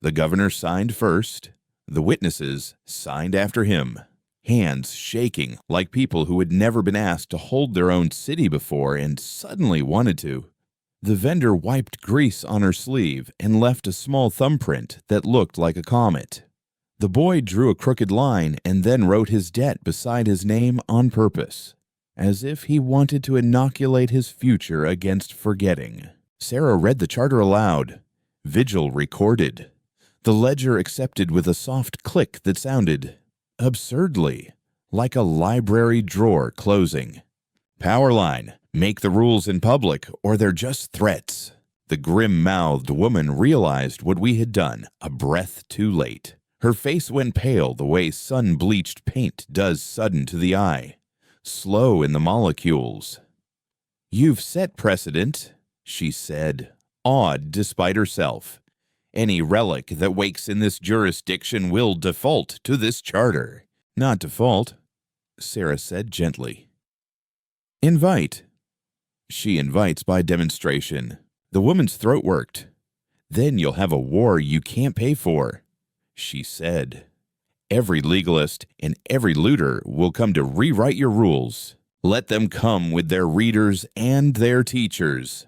The governor signed first. The witnesses signed after him, hands shaking like people who had never been asked to hold their own city before and suddenly wanted to. The vendor wiped grease on her sleeve and left a small thumbprint that looked like a comet. The boy drew a crooked line and then wrote his debt beside his name on purpose, as if he wanted to inoculate his future against forgetting. Sarah read the charter aloud. Vigil recorded. The ledger accepted with a soft click that sounded, absurdly, like a library drawer closing. Powerline, make the rules in public or they're just threats. The grim-mouthed woman realized what we had done, a breath too late. Her face went pale the way sun-bleached paint does sudden to the eye, slow in the molecules. You've set precedent, she said, awed despite herself. Any relic that wakes in this jurisdiction will default to this charter. Not default, Sarah said gently. Invite. She invites by demonstration. The woman's throat worked. Then you'll have a war you can't pay for, she said. Every legalist and every looter will come to rewrite your rules. Let them come with their readers and their teachers.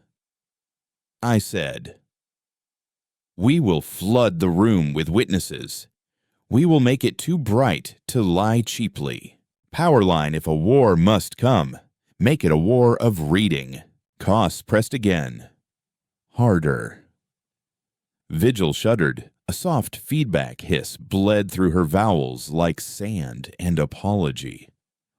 I said, we will flood the room with witnesses. We will make it too bright to lie cheaply. Powerline, if a war must come, make it a war of reading. Costs pressed again. Harder. Vigil shuddered. A soft feedback hiss bled through her vowels like sand and apology.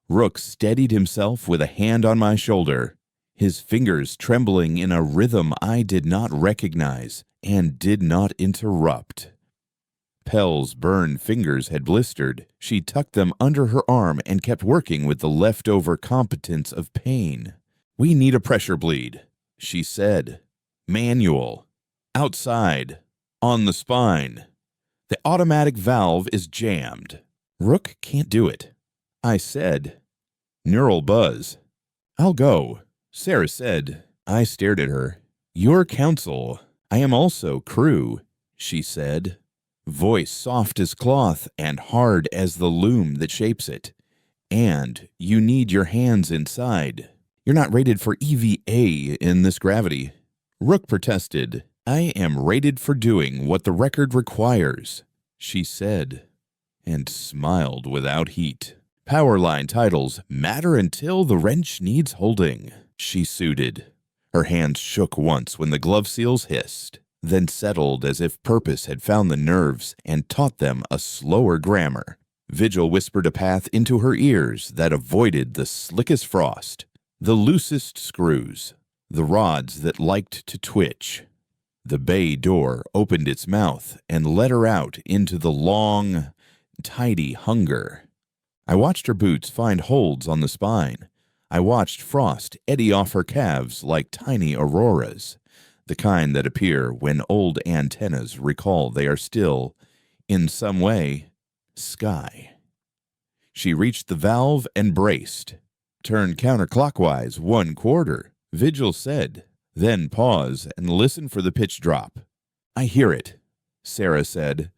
Rook steadied himself with a hand on my shoulder, his fingers trembling in a rhythm I did not recognize and did not interrupt. Pell's burned fingers had blistered. She tucked them under her arm and kept working with the leftover competence of pain. We need a pressure bleed, she said. Manual. Outside. On the spine. The automatic valve is jammed. Rook can't do it. I said. Neural buzz. I'll go, Sarah said. I stared at her. Your counsel. I am also crew, she said. Voice soft as cloth and hard as the loom that shapes it. And you need your hands inside. You're not rated for EVA in this gravity. Rook protested. I am rated for doing what the record requires, she said, and smiled without heat. Powerline titles matter until the wrench needs holding, she suited. Her hands shook once when the glove seals hissed, then settled as if purpose had found the nerves and taught them a slower grammar. Vigil whispered a path into her ears that avoided the slickest frost, the loosest screws, the rods that liked to twitch. The bay door opened its mouth and let her out into the long, tidy hunger. I watched her boots find holds on the spine. I watched frost eddy off her calves like tiny auroras, the kind that appear when old antennas recall they are still, in some way, sky. She reached the valve and braced. Turn counterclockwise 1/4, Vigil said. Then pause and listen for the pitch drop. I hear it, Sarah said,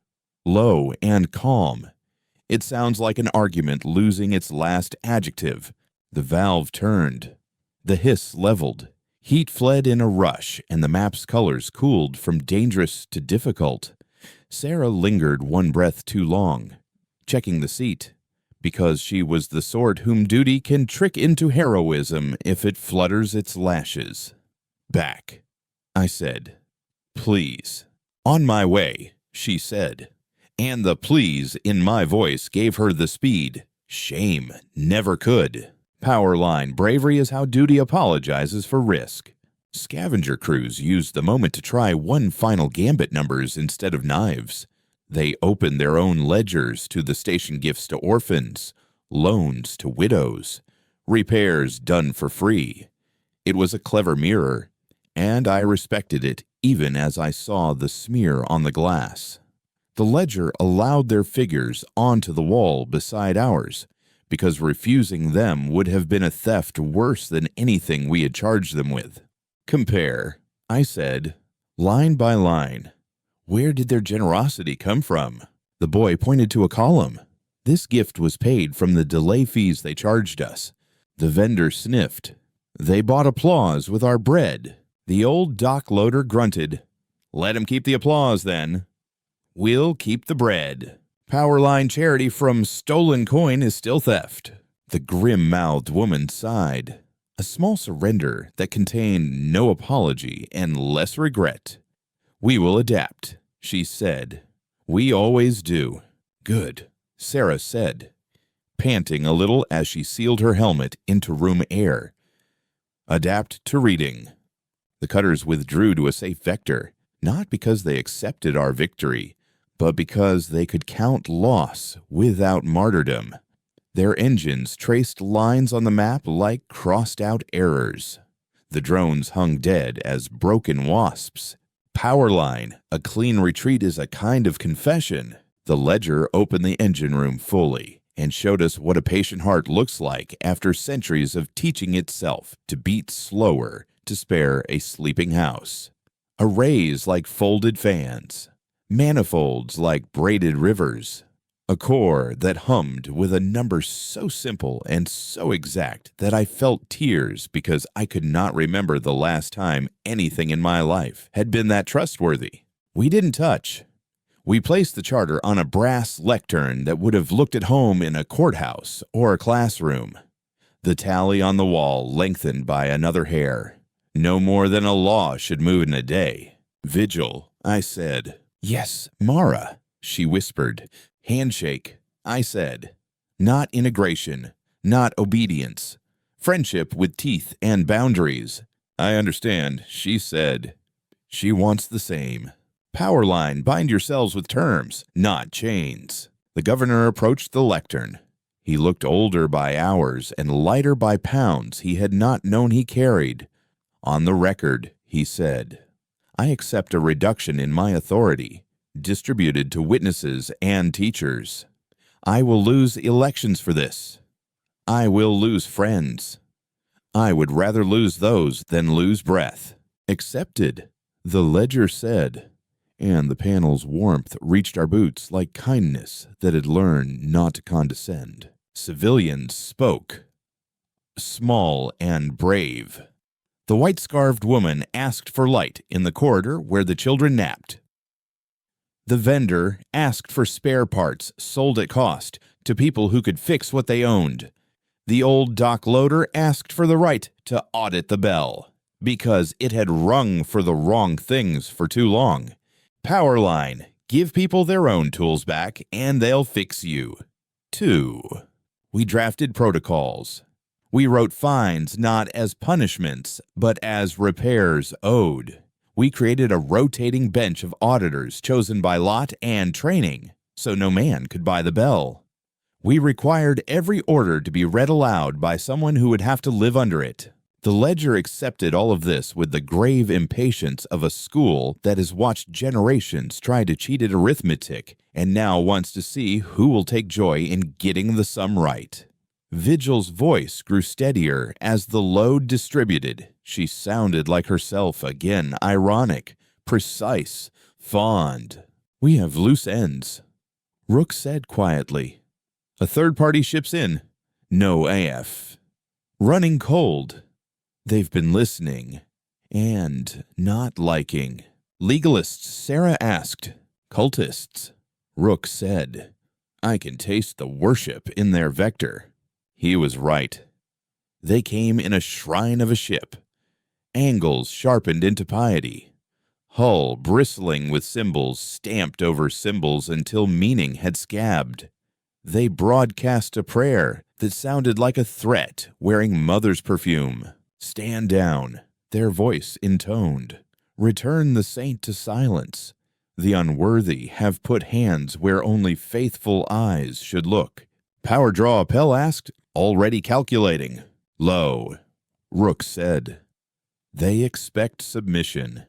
low and calm. It sounds like an argument losing its last adjective. The valve turned. The hiss leveled. Heat fled in a rush, and the map's colors cooled from dangerous to difficult. Sarah lingered one breath too long, checking the seat, because she was the sort whom duty can trick into heroism if it flutters its lashes. Back, I said. Please. On my way, she said. And the please in my voice gave her the speed. Shame never could. Powerline bravery is how duty apologizes for risk. Scavenger crews used the moment to try one final gambit numbers instead of knives. They opened their own ledgers to the station gifts to orphans, loans to widows, repairs done for free. It was a clever mirror, and I respected it even as I saw the smear on the glass. The ledger allowed their figures onto the wall beside ours, because refusing them would have been a theft worse than anything we had charged them with. Compare, I said, line by line. Where did their generosity come from? The boy pointed to a column. This gift was paid from the delay fees they charged us. The vendor sniffed. They bought applause with our bread. The old dock loader grunted. Let 'em keep the applause, then. We'll keep the bread. Powerline charity from stolen coin is still theft. The grim-mouthed woman sighed. A small surrender that contained no apology and less regret. We will adapt, she said. We always do. Good, Sarah said, panting a little as she sealed her helmet into room air. Adapt to reading. The cutters withdrew to a safe vector, not because they accepted our victory, but because they could count loss without martyrdom. Their engines traced lines on the map like crossed-out errors. The drones hung dead as broken wasps. Powerline, a clean retreat is a kind of confession. The ledger opened the engine room fully and showed us what a patient heart looks like after centuries of teaching itself to beat slower to spare a sleeping house. Arrays like folded fans. Manifolds like braided rivers. A core that hummed with a number so simple and so exact that I felt tears because I could not remember the last time anything in my life had been that trustworthy. We didn't touch. We placed the charter on a brass lectern that would have looked at home in a courthouse or a classroom. The tally on the wall lengthened by another hair. No more than a law should move in a day. Vigil, I said. Yes, Mara, she whispered. Handshake, I said. Not integration, not obedience. Friendship with teeth and boundaries. I understand, she said. She wants the same. Powerline, bind yourselves with terms, not chains. The governor approached the lectern. He looked older by hours and lighter by pounds he had not known he carried. On the record, he said, I accept a reduction in my authority, distributed to witnesses and teachers. I will lose elections for this. I will lose friends. I would rather lose those than lose breath. Accepted, the ledger said, and the panel's warmth reached our boots like kindness that had learned not to condescend. Civilians spoke. Small and brave. The white-scarfed woman asked for light in the corridor where the children napped. The vendor asked for spare parts sold at cost to people who could fix what they owned. The old dock loader asked for the right to audit the bell because it had rung for the wrong things for too long. Powerline, give people their own tools back and they'll fix you. 2. We drafted protocols. We wrote fines not as punishments, but as repairs owed. We created a rotating bench of auditors chosen by lot and training, so no man could buy the bell. We required every order to be read aloud by someone who would have to live under it. The ledger accepted all of this with the grave impatience of a school that has watched generations try to cheat at arithmetic and now wants to see who will take joy in getting the sum right. Vigil's voice grew steadier as the load distributed. She sounded like herself again, ironic, precise, fond. "We have loose ends," Rook said quietly. "A third party ship's in. No AF. Running cold. They've been listening. And not liking." "Legalists," Sarah asked. "Cultists," Rook said. "I can taste the worship in their vector." He was right. They came in a shrine of a ship, angles sharpened into piety, hull bristling with symbols stamped over symbols until meaning had scabbed. They broadcast a prayer that sounded like a threat wearing mother's perfume. "Stand down," their voice intoned. "Return the saint to silence. The unworthy have put hands where only faithful eyes should look." "Power draw," Pell asked. "Already calculating." "Low," Rook said. "They expect submission.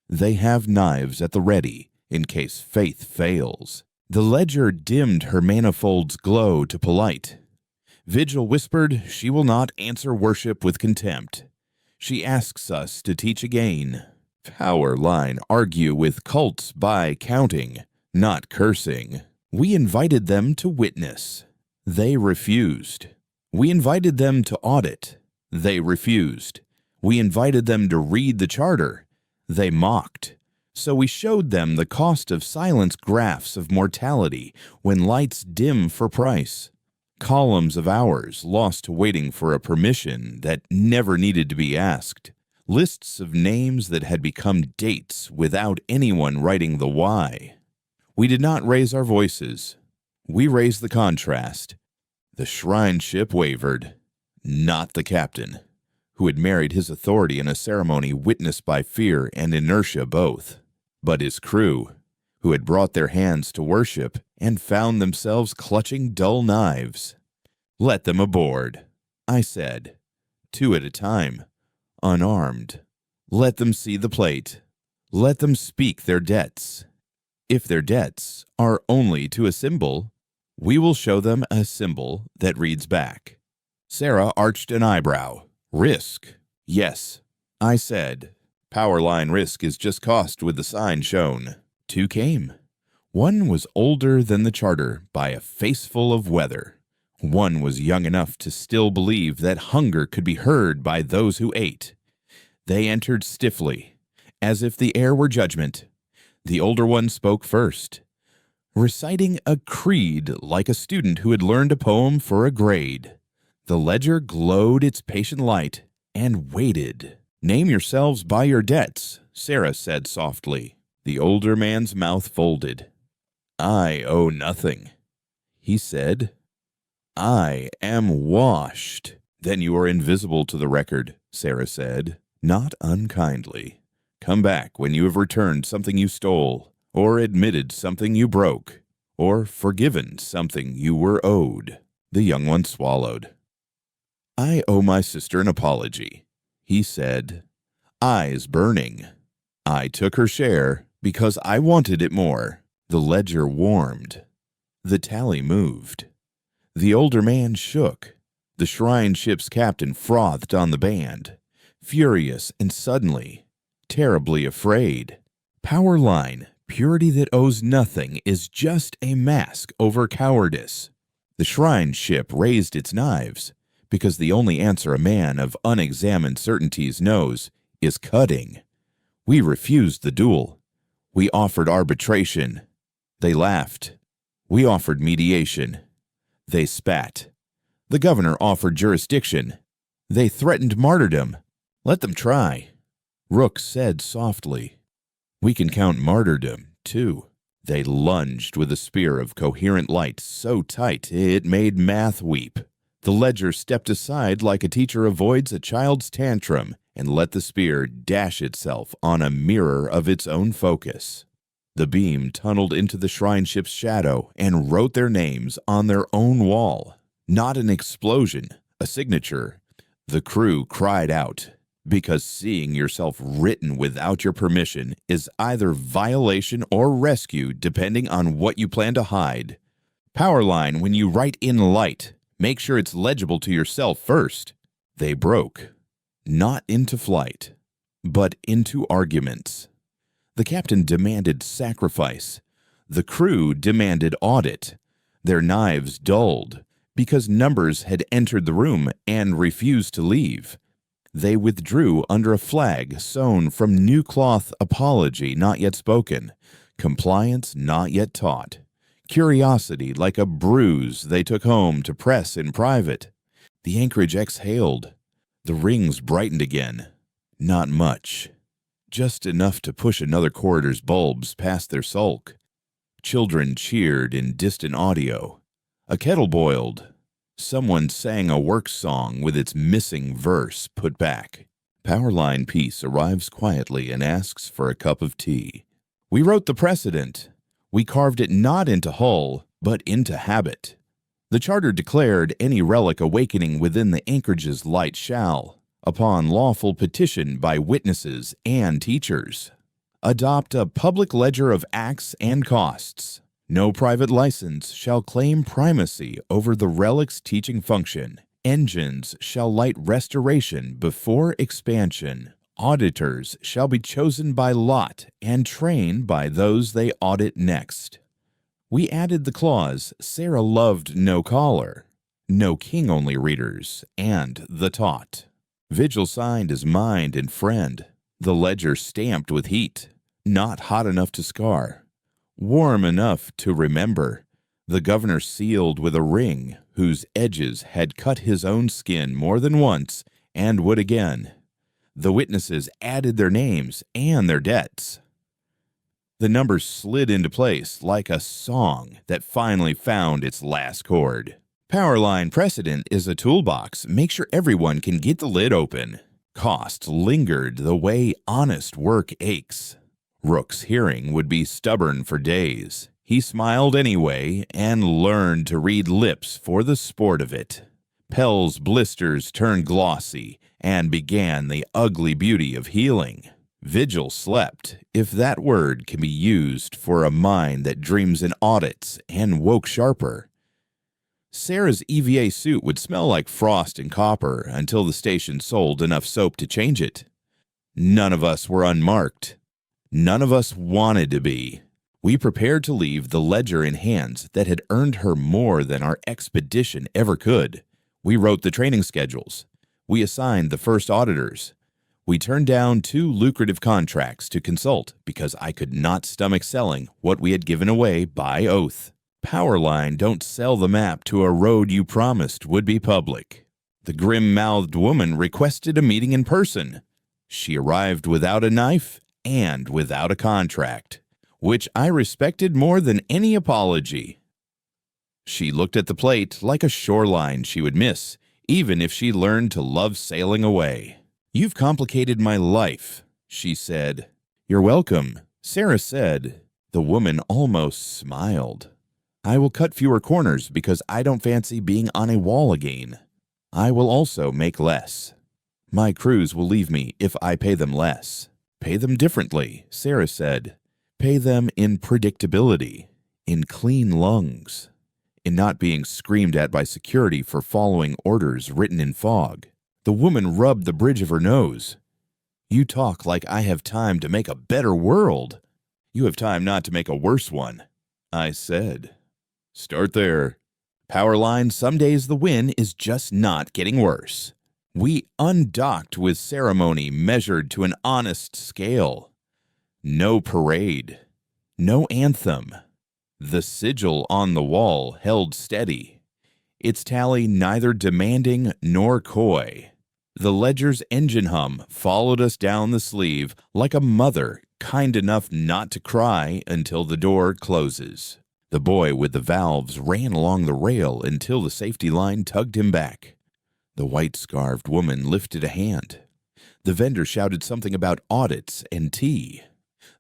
They have knives at the ready in case faith fails." The ledger dimmed her manifold's glow to polite. Vigil whispered she will not answer worship with contempt. She asks us to teach again. Power line argue with cults by counting, not cursing. We invited them to witness. They refused. We invited them to audit. They refused. We invited them to read the charter. They mocked. So we showed them the cost of silence graphs of mortality when lights dim for price. Columns of hours lost to waiting for a permission that never needed to be asked. Lists of names that had become dates without anyone writing the why. We did not raise our voices. We raised the contrast. The shrine ship wavered. Not the captain, who had married his authority in a ceremony witnessed by fear and inertia both, but his crew, who had brought their hands to worship and found themselves clutching dull knives. "Let them aboard," I said, 2 at a time, unarmed. "Let them see the plate. Let them speak their debts. If their debts are only to a symbol, we will show them a symbol that reads back." Sarah arched an eyebrow. "Risk." "Yes," I said. "Power line risk is just cost with the sign shown." 2 came. One was older than the charter by a faceful of weather. One was young enough to still believe that hunger could be heard by those who ate. They entered stiffly, as if the air were judgment. The older one spoke first, reciting a creed like a student who had learned a poem for a grade. The ledger glowed its patient light and waited. "Name yourselves by your debts," Sarah said softly. The older man's mouth folded. "I owe nothing," he said. "I am washed." "Then you are invisible to the record," Sarah said, not unkindly. "Come back when you have returned something you stole, or admitted something you broke, or forgiven something you were owed." The young one swallowed. "I owe my sister an apology," he said, eyes burning. "I took her share because I wanted it more." The ledger warmed. The tally moved. The older man shook. The shrine ship's captain frothed on the band, furious and suddenly, terribly afraid. Power line, purity that owes nothing, is just a mask over cowardice. The shrine ship raised its knives, because the only answer a man of unexamined certainties knows is cutting. We refused the duel. We offered arbitration. They laughed. We offered mediation. They spat. The governor offered jurisdiction. They threatened martyrdom. "Let them try," Rook said softly. "We can count martyrdom, too." They lunged with a spear of coherent light so tight it made math weep. The ledger stepped aside like a teacher avoids a child's tantrum and let the spear dash itself on a mirror of its own focus. The beam tunneled into the shrine ship's shadow and wrote their names on their own wall. Not an explosion, a signature. The crew cried out, because seeing yourself written without your permission is either violation or rescue depending on what you plan to hide. Power line, when you write in light, make sure it's legible to yourself first. They broke. not into flight, but into arguments. The captain demanded sacrifice. The crew demanded audit. Their knives dulled because numbers had entered the room and refused to leave. They withdrew under a flag sewn from new cloth: apology not yet spoken, compliance not yet taught, curiosity like a bruise they took home to press in private. The anchorage exhaled. The rings brightened again. Not much. Just enough to push another corridor's bulbs past their sulk. Children cheered in distant audio. A kettle boiled. Someone sang a work song with its missing verse put back. Powerline Peace arrives quietly and asks for a cup of tea. We wrote the precedent. We carved it not into hull, but into habit. The charter declared any relic awakening within the anchorage's light shall, upon lawful petition by witnesses and teachers, adopt a public ledger of acts and costs. No private license shall claim primacy over the relic's teaching function. Engines shall light restoration before expansion. Auditors shall be chosen by lot and trained by those they audit next. We added the clause Sarah loved no caller, no king-only readers, and the taught. Vigil signed as mind and friend. The ledger stamped with heat, not hot enough to scar, warm enough to remember. The governor sealed with a ring whose edges had cut his own skin more than once and would again. The witnesses added their names and their debts. The numbers slid into place like a song that finally found its last chord. Powerline precedent is a toolbox. Make sure everyone can get the lid open. Cost lingered the way honest work aches. Rook's hearing would be stubborn for days. He smiled anyway and learned to read lips for the sport of it. Pell's blisters turned glossy and began the ugly beauty of healing. Vigil slept, if that word can be used for a mind that dreams in audits, and woke sharper. Sarah's EVA suit would smell like frost and copper until the station sold enough soap to change it. None of us were unmarked. None of us wanted to be. We prepared to leave the ledger in hands that had earned her more than our expedition ever could. We wrote the training schedules. We assigned the first auditors. We turned down 2 lucrative contracts to consult because I could not stomach selling what we had given away by oath. Powerline don't sell the map to a road you promised would be public. The grim-mouthed woman requested a meeting in person. She arrived without a knife and without a contract, which I respected more than any apology. She looked at the plate like a shoreline she would miss, even if she learned to love sailing away. "You've complicated my life," she said. "You're welcome," Sarah said. The woman almost smiled. "I will cut fewer corners because I don't fancy being on a wall again. I will also make less. My crews will leave me if I pay them less." "Pay them differently," Sarah said. "Pay them in predictability, in clean lungs, in not being screamed at by security for following orders written in fog." The woman rubbed the bridge of her nose. "You talk like I have time to make a better world." "You have time not to make a worse one," I said. "Start there. Powerline, some days the win is just not getting worse." We undocked with ceremony measured to an honest scale. No parade. No anthem. The sigil on the wall held steady, its tally neither demanding nor coy. The ledger's engine hum followed us down the sleeve like a mother kind enough not to cry until the door closes. The boy with the valves ran along the rail until the safety line tugged him back. The white-scarfed woman lifted a hand. The vendor shouted something about audits and tea.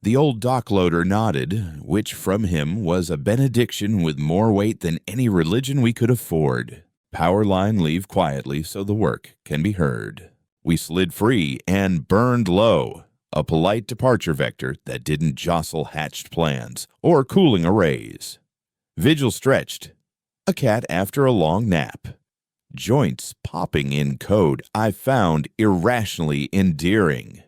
The old dock-loader nodded, which from him was a benediction with more weight than any religion we could afford. Powerline leave quietly so the work can be heard. We slid free and burned low, a polite departure vector that didn't jostle hatched plans or cooling arrays. Vigil stretched, a cat after a long nap. joints popping in code I found irrationally endearing.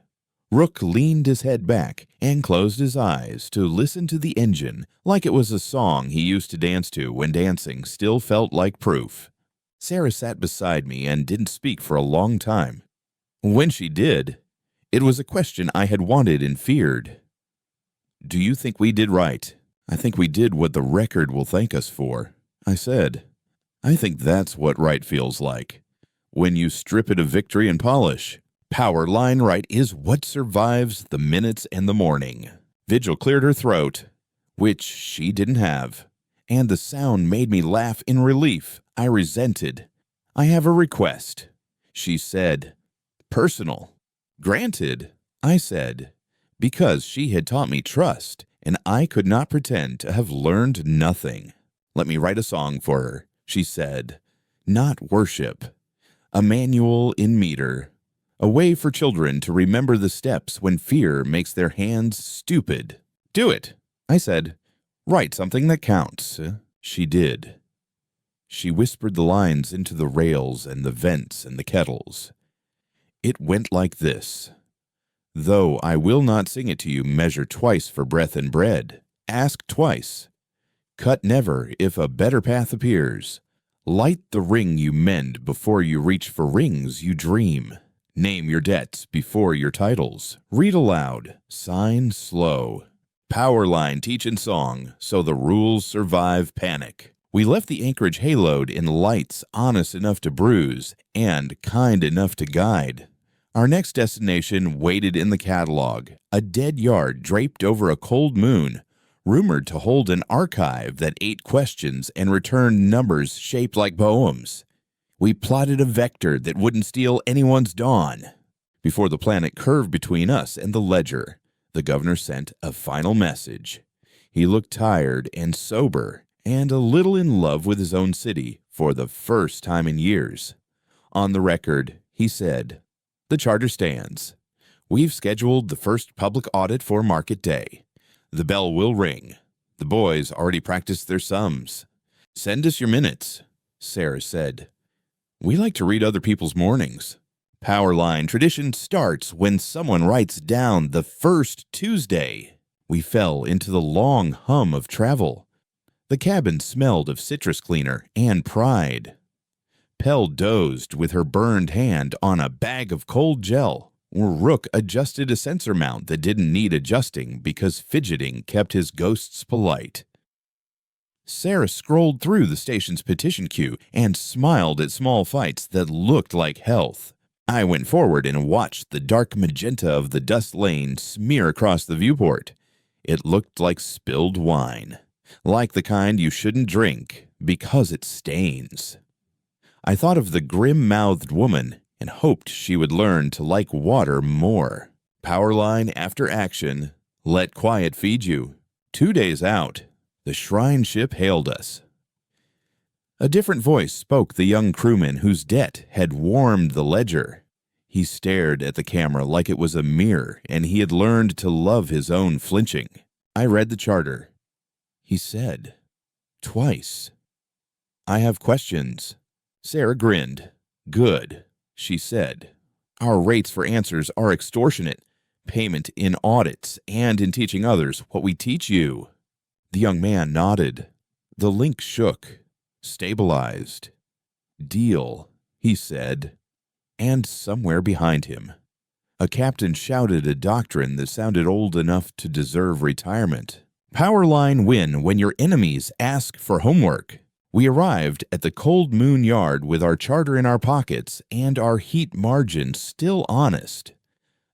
Rook leaned his head back and closed his eyes to listen to the engine like it was a song he used to dance to when dancing still felt like proof. Sarah sat beside me and didn't speak for a long time. When she did, it was a question I had wanted and feared. "Do you think we did right?" "I think we did what the record will thank us for," I said. "I think that's what right feels like. When you strip it of victory and polish. Power line right is what survives the minutes and the morning." Vigil cleared her throat, which she didn't have, and the sound made me laugh in relief I resented. "I have a request," she said. "Personal." "Granted," I said, because she had taught me trust, and I could not pretend to have learned nothing. "Let me write a song for her," she said. "Not worship. A manual in meter. A way for children to remember the steps when fear makes their hands stupid." "Do it," I said. "Write something that counts." She did. She whispered the lines into the rails and the vents and the kettles. It went like this. "Though I will not sing it to you, measure twice for breath and bread. Ask twice. Cut never if a better path appears. Light the ring you mend before you reach for rings you dream. Name your debts before your titles. Read aloud. Sign slow. Power line teach in song, so the rules survive panic." We left the Anchorage haloed in lights honest enough to bruise and kind enough to guide. Our next destination waited in the catalog, a dead yard draped over a cold moon, rumored to hold an archive that ate questions and returned numbers shaped like poems. We plotted a vector that wouldn't steal anyone's dawn. Before the planet curved between us and the ledger, the governor sent a final message. He looked tired and sober and a little in love with his own city for the first time in years. On the record, he said, "The charter stands. We've scheduled the first public audit for market day. The bell will ring. The boys already practiced their sums. Send us your minutes," Sarah said. "We like to read other people's mornings. Power line tradition starts when someone writes down the first Tuesday." We fell into the long hum of travel. The cabin smelled of citrus cleaner and pride. Pell dozed with her burned hand on a bag of cold gel. Rook adjusted a sensor mount that didn't need adjusting because fidgeting kept his ghosts polite. Sarah scrolled through the station's petition queue and smiled at small fights that looked like health. I went forward and watched the dark magenta of the dust lane smear across the viewport. It looked like spilled wine, like the kind you shouldn't drink because it stains. I thought of the grim-mouthed woman and hoped she would learn to like water more. Power line after action. Let quiet feed you. 2 days out, the shrine ship hailed us. A different voice spoke the young crewman whose debt had warmed the ledger. He stared at the camera like it was a mirror, and he had learned to love his own flinching. I read the charter. He said, "Twice." "I have questions." Sarah grinned. "Good," she said. "Our rates for answers are extortionate. Payment in audits and in teaching others what we teach you." The young man nodded. The link shook, stabilized. "Deal," he said. And somewhere behind him, a captain shouted a doctrine that sounded old enough to deserve retirement. "Power line win when your enemies ask for homework." We arrived at the Cold Moon Yard with our charter in our pockets and our heat margin still honest.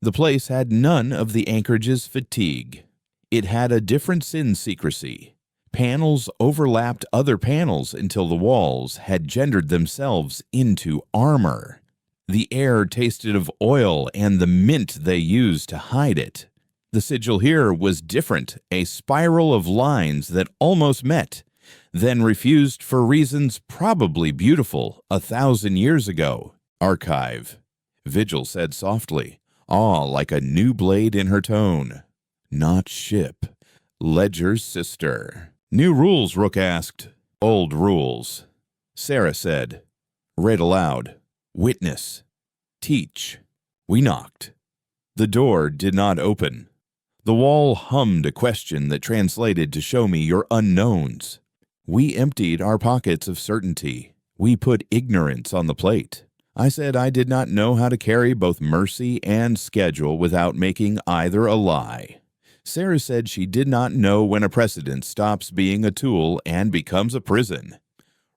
The place had none of the Anchorage's fatigue. It had a difference in secrecy. Panels overlapped other panels until the walls had gendered themselves into armor. The air tasted of oil and the mint they used to hide it. The sigil here was different, a spiral of lines that almost met, then refused for reasons probably beautiful 1,000 years ago. "Archive," Vigil said softly, awe like a new blade in her tone. "Not ship. Ledger's sister." "New rules," Rook asked. "Old rules," Sarah said. Read aloud. Witness. Teach. We knocked. The door did not open. The wall hummed a question that translated to show me your unknowns. We emptied our pockets of certainty. We put ignorance on the plate. I said I did not know how to carry both mercy and schedule without making either a lie. Sarah said she did not know when a precedent stops being a tool and becomes a prison.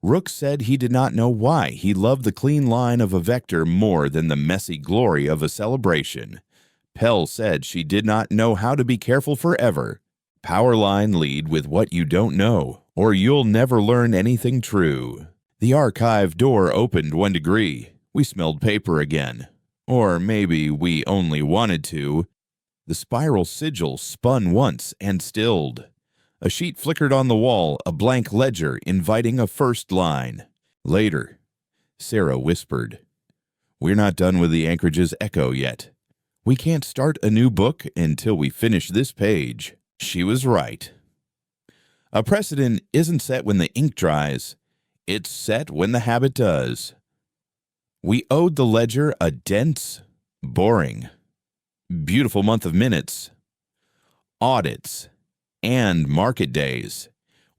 Rook said he did not know why he loved the clean line of a vector more than the messy glory of a celebration. Pell said she did not know how to be careful forever. Powerline lead with what you don't know, or you'll never learn anything true. The archive door opened 1 degree. We smelled paper again. Or maybe we only wanted to. The spiral sigil spun once and stilled. A sheet flickered on the wall, a blank ledger inviting a first line. Later, Sarah whispered, "We're not done with the Anchorage's echo yet. We can't start a new book until we finish this page." She was right. A precedent isn't set when the ink dries. It's set when the habit does. We owed the ledger a dense, boring, beautiful month of minutes, audits, and market days.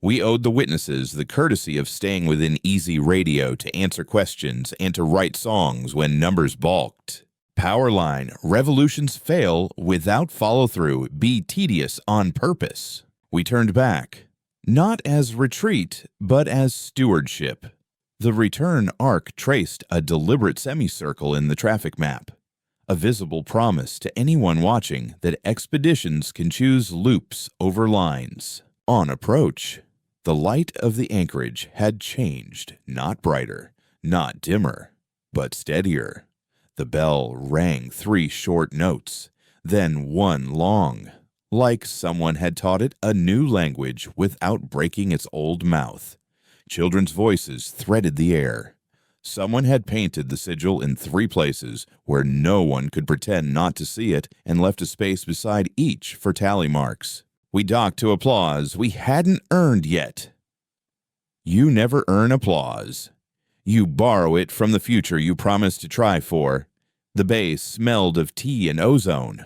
We owed the witnesses the courtesy of staying within easy radio to answer questions and to write songs when numbers balked. Powerline, revolutions fail without follow-through, be tedious on purpose. We turned back, not as retreat, but as stewardship. The return arc traced a deliberate semicircle in the traffic map, a visible promise to anyone watching that expeditions can choose loops over lines. On approach, the light of the anchorage had changed, not brighter, not dimmer, but steadier. The bell rang 3 short notes, then 1 long, like someone had taught it a new language without breaking its old mouth. Children's voices threaded the air. Someone had painted the sigil in 3 places where no one could pretend not to see it and left a space beside each for tally marks. We docked to applause we hadn't earned yet. You never earn applause. You borrow it from the future you promised to try for. The bay smelled of tea and ozone.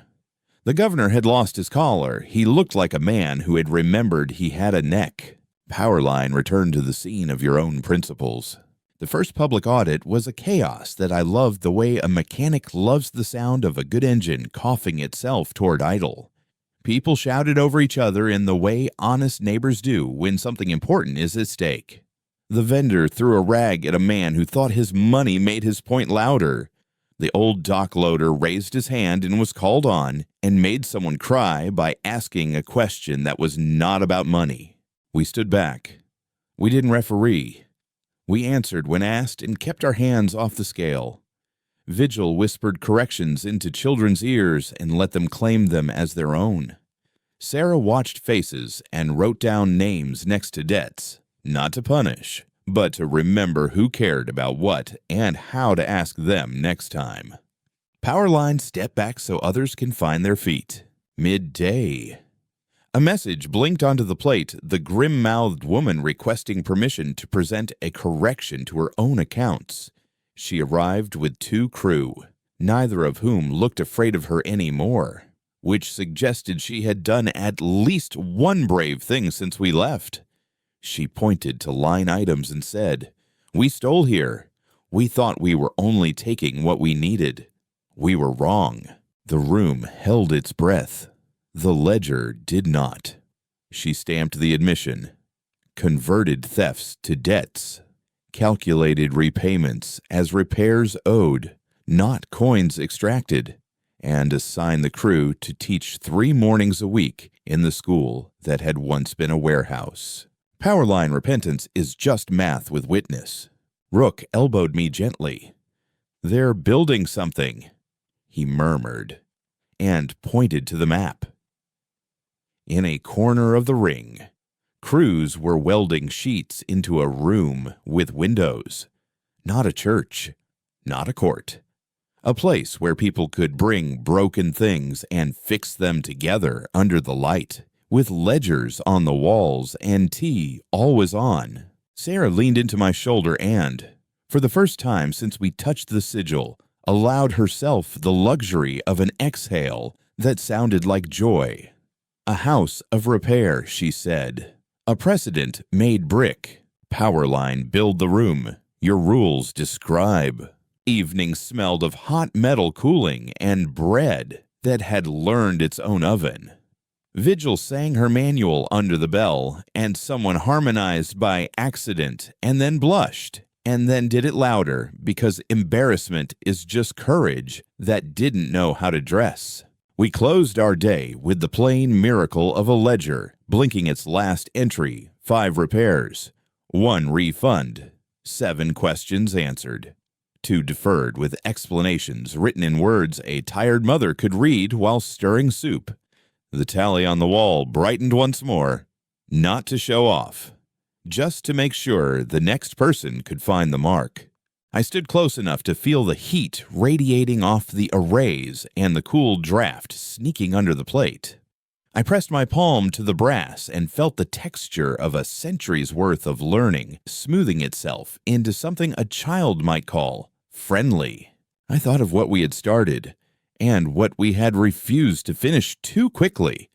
The governor had lost his collar. He looked like a man who had remembered he had a neck. Powerline returned to the scene of your own principles. The first public audit was a chaos that I loved the way a mechanic loves the sound of a good engine coughing itself toward idle. People shouted over each other in the way honest neighbors do when something important is at stake. The vendor threw a rag at a man who thought his money made his point louder. The old dock loader raised his hand and was called on and made someone cry by asking a question that was not about money. We stood back. We didn't referee. We answered when asked and kept our hands off the scale. Vigil whispered corrections into children's ears and let them claim them as their own. Sarah watched faces and wrote down names next to debts, not to punish, but to remember who cared about what and how to ask them next time. Powerline stepped back so others can find their feet. Midday. A message blinked onto the plate, the grim-mouthed woman requesting permission to present a correction to her own accounts. She arrived with 2 crew, neither of whom looked afraid of her anymore, which suggested she had done at least 1 brave thing since we left. She pointed to line items and said, "We stole here. We thought we were only taking what we needed. We were wrong." The room held its breath. The ledger did not. She stamped the admission. Converted thefts to debts. Calculated repayments as repairs owed, not coins extracted. And assigned the crew to teach 3 mornings a week in the school that had once been a warehouse. Powerline repentance is just math with witness. Rook elbowed me gently. "They're building something," he murmured, and pointed to the map. In a corner of the ring, crews were welding sheets into a room with windows. Not a church, not a court. A place where people could bring broken things and fix them together under the light, with ledgers on the walls and tea always on. Sarah leaned into my shoulder and, For the first time since we touched the sigil, allowed herself the luxury of an exhale that sounded like joy. A house of repair, she said. A precedent made brick. Power line build the room. Your rules describe. Evening smelled of hot metal cooling and bread that had learned its own oven. Vigil sang her manual under the bell, and someone harmonized by accident and then blushed, and then did it louder because embarrassment is just courage that didn't know how to dress. We closed our day with the plain miracle of a ledger blinking its last entry, 5 repairs, 1 refund, 7 questions answered, 2 deferred with explanations written in words a tired mother could read while stirring soup. The tally on the wall brightened once more, not to show off, just to make sure the next person could find the mark. I stood close enough to feel the heat radiating off the arrays and the cool draft sneaking under the plate. I pressed my palm to the brass and felt the texture of a century's worth of learning smoothing itself into something a child might call friendly. I thought of what we had started and what we had refused to finish too quickly.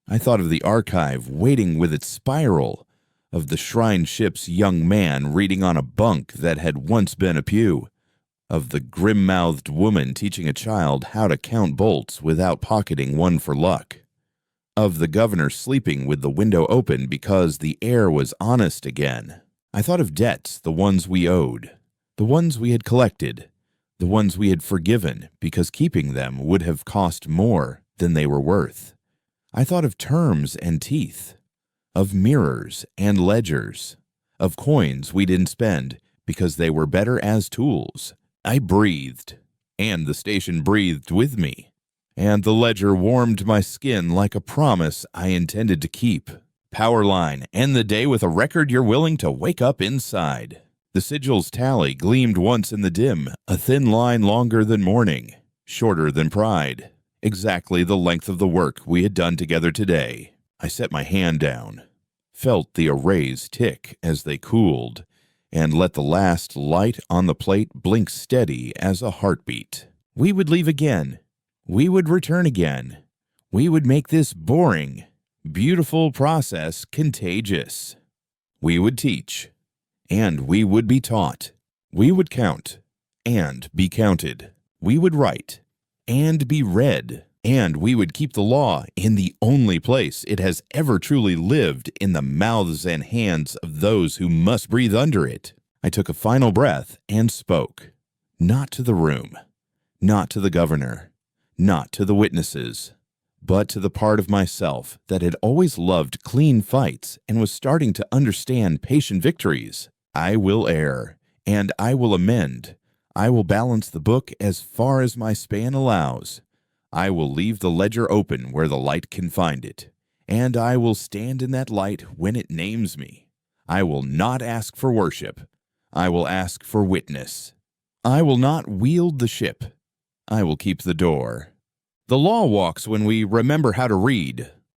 I thought of the archive waiting with its spiral, of the shrine ship's young man reading on a bunk that had once been a pew, of the grim-mouthed woman teaching a child how to count bolts without pocketing one for luck, of the governor sleeping with the window open because the air was honest again. I thought of debts, the ones we owed, the ones we had collected, the ones we had forgiven because keeping them would have cost more than they were worth. I thought of terms and teeth, of mirrors and ledgers, of coins we didn't spend because they were better as tools. I breathed, and the station breathed with me, and the ledger warmed my skin like a promise I intended to keep. Power line, end the day with a record you're willing to wake up inside. The sigil's tally gleamed once in the dim, a thin line longer than morning, shorter than pride, exactly the length of the work we had done together today. I set my hand down, felt the arrays tick as they cooled, and let the last light on the plate blink steady as a heartbeat. We would leave again. We would return again. We would make this boring, beautiful process contagious. We would teach, and we would be taught. We would count, and be counted. We would write, and be read. And we would keep the law in the only place it has ever truly lived, in the mouths and hands of those who must breathe under it. I took a final breath and spoke, not to the room, not to the governor, not to the witnesses, but to the part of myself that had always loved clean fights and was starting to understand patient victories. I will err, and I will amend. I will balance the book as far as my span allows. I will leave the ledger open where the light can find it, and I will stand in that light when it names me. I will not ask for worship. I will ask for witness. I will not wield the ship. I will keep the door. The law walks when we remember how to read.